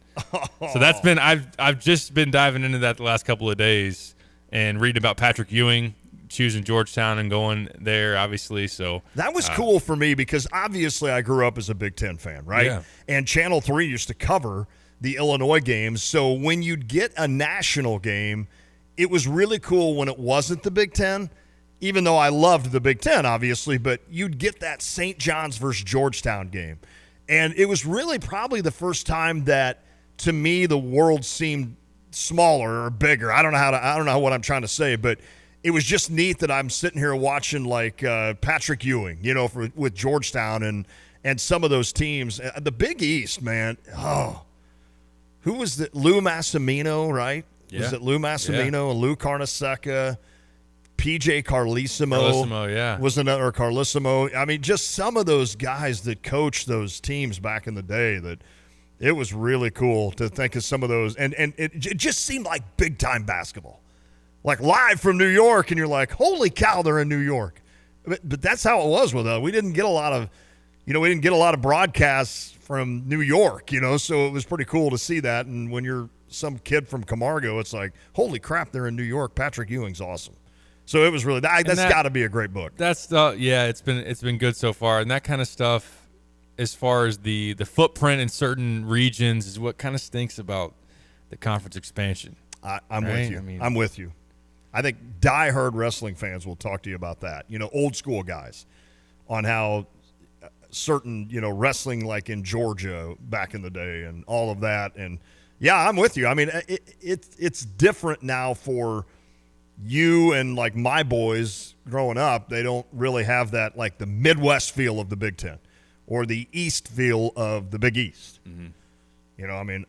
So that's been I've just been diving into that the last couple of days and reading about Patrick Ewing choosing Georgetown and going there, obviously. So that was cool for me because obviously I grew up as a Big Ten fan, right? Yeah. And Channel 3 used to cover the Illinois games. So when you'd get a national game, it was really cool when it wasn't the Big Ten, even though I loved the Big Ten, obviously, but you'd get that St. John's versus Georgetown game. And it was really probably the first time that, to me, the world seemed smaller or bigger. I don't know what I'm trying to say, but it was just neat that I'm sitting here watching like Patrick Ewing, with Georgetown and some of those teams. The Big East, man. Oh, who was that? Lou Massimino, right? Yeah. Was it Lou Massimino and Lou Carnesecca? PJ Carlesimo was another Carlesimo. Just some of those guys that coached those teams back in the day that it was really cool to think of some of those. And it just seemed like big-time basketball, like live from New York, and you're like, holy cow, they're in New York. But that's how it was with us. We didn't get a lot of broadcasts from New York, so it was pretty cool to see that. And when you're some kid from Camargo, it's like, holy crap, they're in New York. Patrick Ewing's awesome. So it was really that's got to be a great book. That's it's been good so far, and that kind of stuff, as far as the footprint in certain regions, is what kind of stinks about the conference expansion. I'm with you. I'm with you. I think diehard wrestling fans will talk to you about that. Old school guys, on how certain wrestling like in Georgia back in the day and all of that. And yeah, I'm with you. It's different now for you and like my boys growing up. They don't really have that like the Midwest feel of the Big Ten or the East feel of the Big East. Mm-hmm.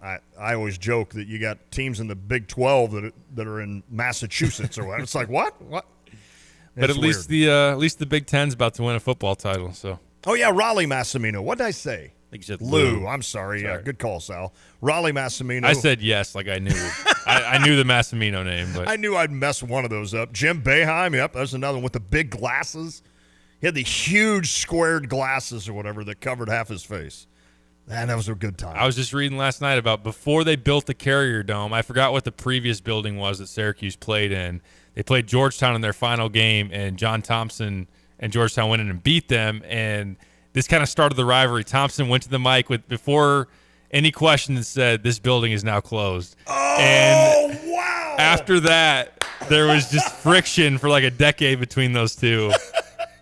I always joke that you got teams in the Big 12 that are in Massachusetts or whatever. It's like what? But at least the Big Ten's about to win a football title. So. Oh yeah, Raleigh Massimino. What did I say? I think you said Lou. I'm sorry. Yeah, good call, Sal. Raleigh Massimino. I said yes, like I knew. I knew the Massimino name, but I knew I'd mess one of those up. Jim Boeheim. Yep, there's another one with the big glasses. He had the huge squared glasses or whatever that covered half his face. Man, that was a good time. I was just reading last night about before they built the Carrier Dome. I forgot what the previous building was that Syracuse played in. They played Georgetown in their final game, and John Thompson and Georgetown went in and beat them. And this kind of started the rivalry. Thompson went to the mic before any question and said, "This building is now closed." Oh, wow! After that, there was just friction for like a decade between those two.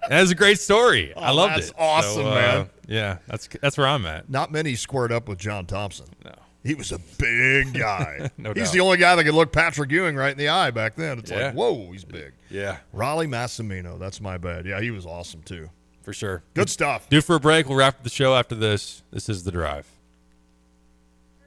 That was a great story. I loved it. That's awesome, man. Yeah, that's where I'm at. Not many squared up with John Thompson. No. He was a big guy. No He's doubt. the only guy that could look Patrick Ewing right in the eye back then. It's Yeah. like, whoa, he's big. Yeah. Raleigh Massimino. That's my bad. Yeah, he was awesome, too. For sure. Good stuff. Due for a break. We'll wrap up the show after this. This is The Drive.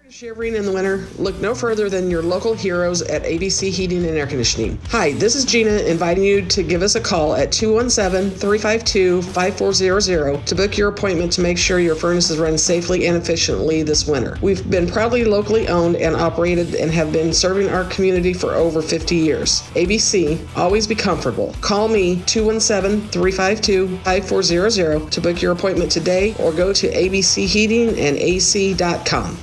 Shivering in the winter? Look no further than your local heroes at ABC Heating and Air Conditioning. Hi, this is Gina inviting you to give us a call at 217-352-5400 to book your appointment to make sure your furnaces run safely and efficiently this winter. We've been proudly locally owned and operated and have been serving our community for over 50 years. ABC, always be comfortable. Call me 217-352-5400 to book your appointment today or go to abcheatingandac.com.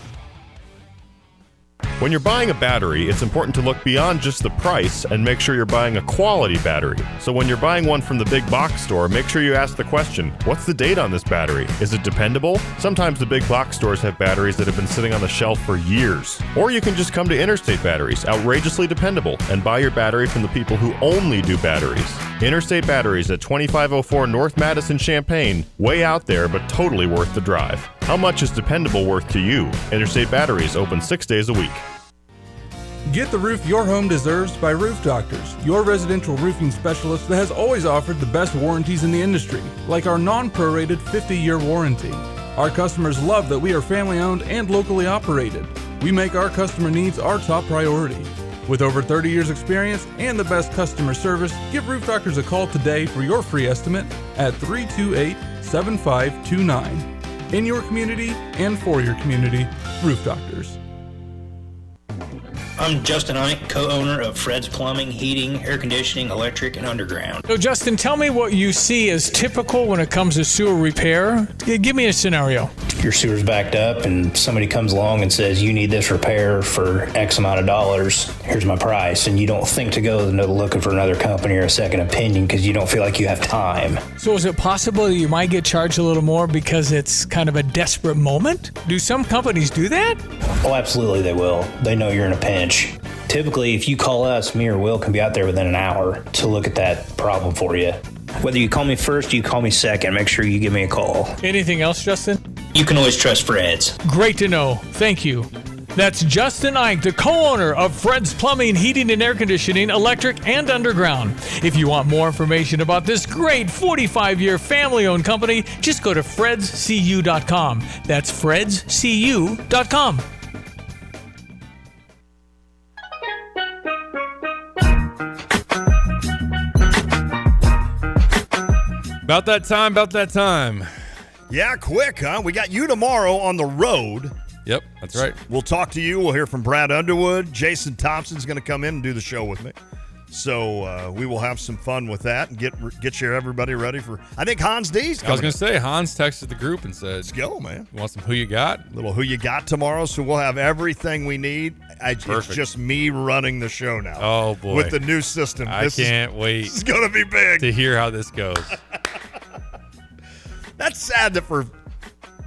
When you're buying a battery, it's important to look beyond just the price and make sure you're buying a quality battery. So when you're buying one from the big box store, make sure you ask the question, what's the date on this battery? Is it dependable? Sometimes the big box stores have batteries that have been sitting on the shelf for years. Or you can just come to Interstate Batteries, outrageously dependable, and buy your battery from the people who only do batteries. Interstate Batteries at 2504 North Madison, Champaign, way out there, but totally worth the drive. How much is dependable worth to you? Interstate Batteries, open 6 days a week. Get the roof your home deserves by Roof Doctors, your residential roofing specialist that has always offered the best warranties in the industry, like our non-prorated 50-year warranty. Our customers love that we are family-owned and locally operated. We make our customer needs our top priority. With over 30 years experience and the best customer service, give Roof Doctors a call today for your free estimate at 328-7529. In your community and for your community, Roof Doctors. I'm Justin Ike, co-owner of Fred's Plumbing, Heating, Air Conditioning, Electric, and Underground. So, Justin, tell me what you see as typical when it comes to sewer repair. Give me a scenario. Your sewer's backed up and somebody comes along and says, you need this repair for X amount of dollars. Here's my price. And you don't think to go looking for another company or a second opinion because you don't feel like you have time. So is it possible that you might get charged a little more because it's kind of a desperate moment? Do some companies do that? Oh, absolutely they will. They know you're in a pinch. Typically, if you call us, me or Will can be out there within an hour to look at that problem for you. Whether you call me first or you call me second, make sure you give me a call. Anything else, Justin? You can always trust Fred's. Great to know. Thank you. That's Justin Ike, the co-owner of Fred's Plumbing, Heating, and Air Conditioning, Electric, and Underground. If you want more information about this great 45-year family-owned company, just go to fredscu.com. That's fredscu.com. About that time. Yeah, quick, huh? We got you tomorrow on the road. Yep, that's right. We'll talk to you. We'll hear from Brad Underwood. Jason Thompson's going to come in and do the show with me. So we will have some fun with that and get you everybody ready for. I think Hans D's coming. I was going to say, Hans texted the group and said, "Let's go, man. You want some Who You Got?" Little Who You Got tomorrow. So we'll have everything we need. It's just me running the show now. Oh boy, with the new system. I can't wait. It's going to be big to hear how this goes. That's sad that for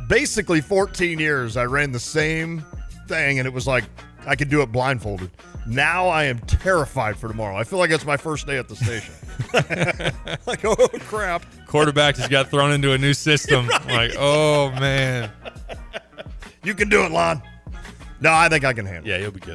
basically 14 years I ran the same thing and it was like I could do it blindfolded. Now I am terrified for tomorrow. I feel like it's my first day at the station. Like, oh crap. Quarterback just got thrown into a new system. Right. Like, oh man. You can do it, Lon. No, I think I can handle it. Yeah, you'll be good.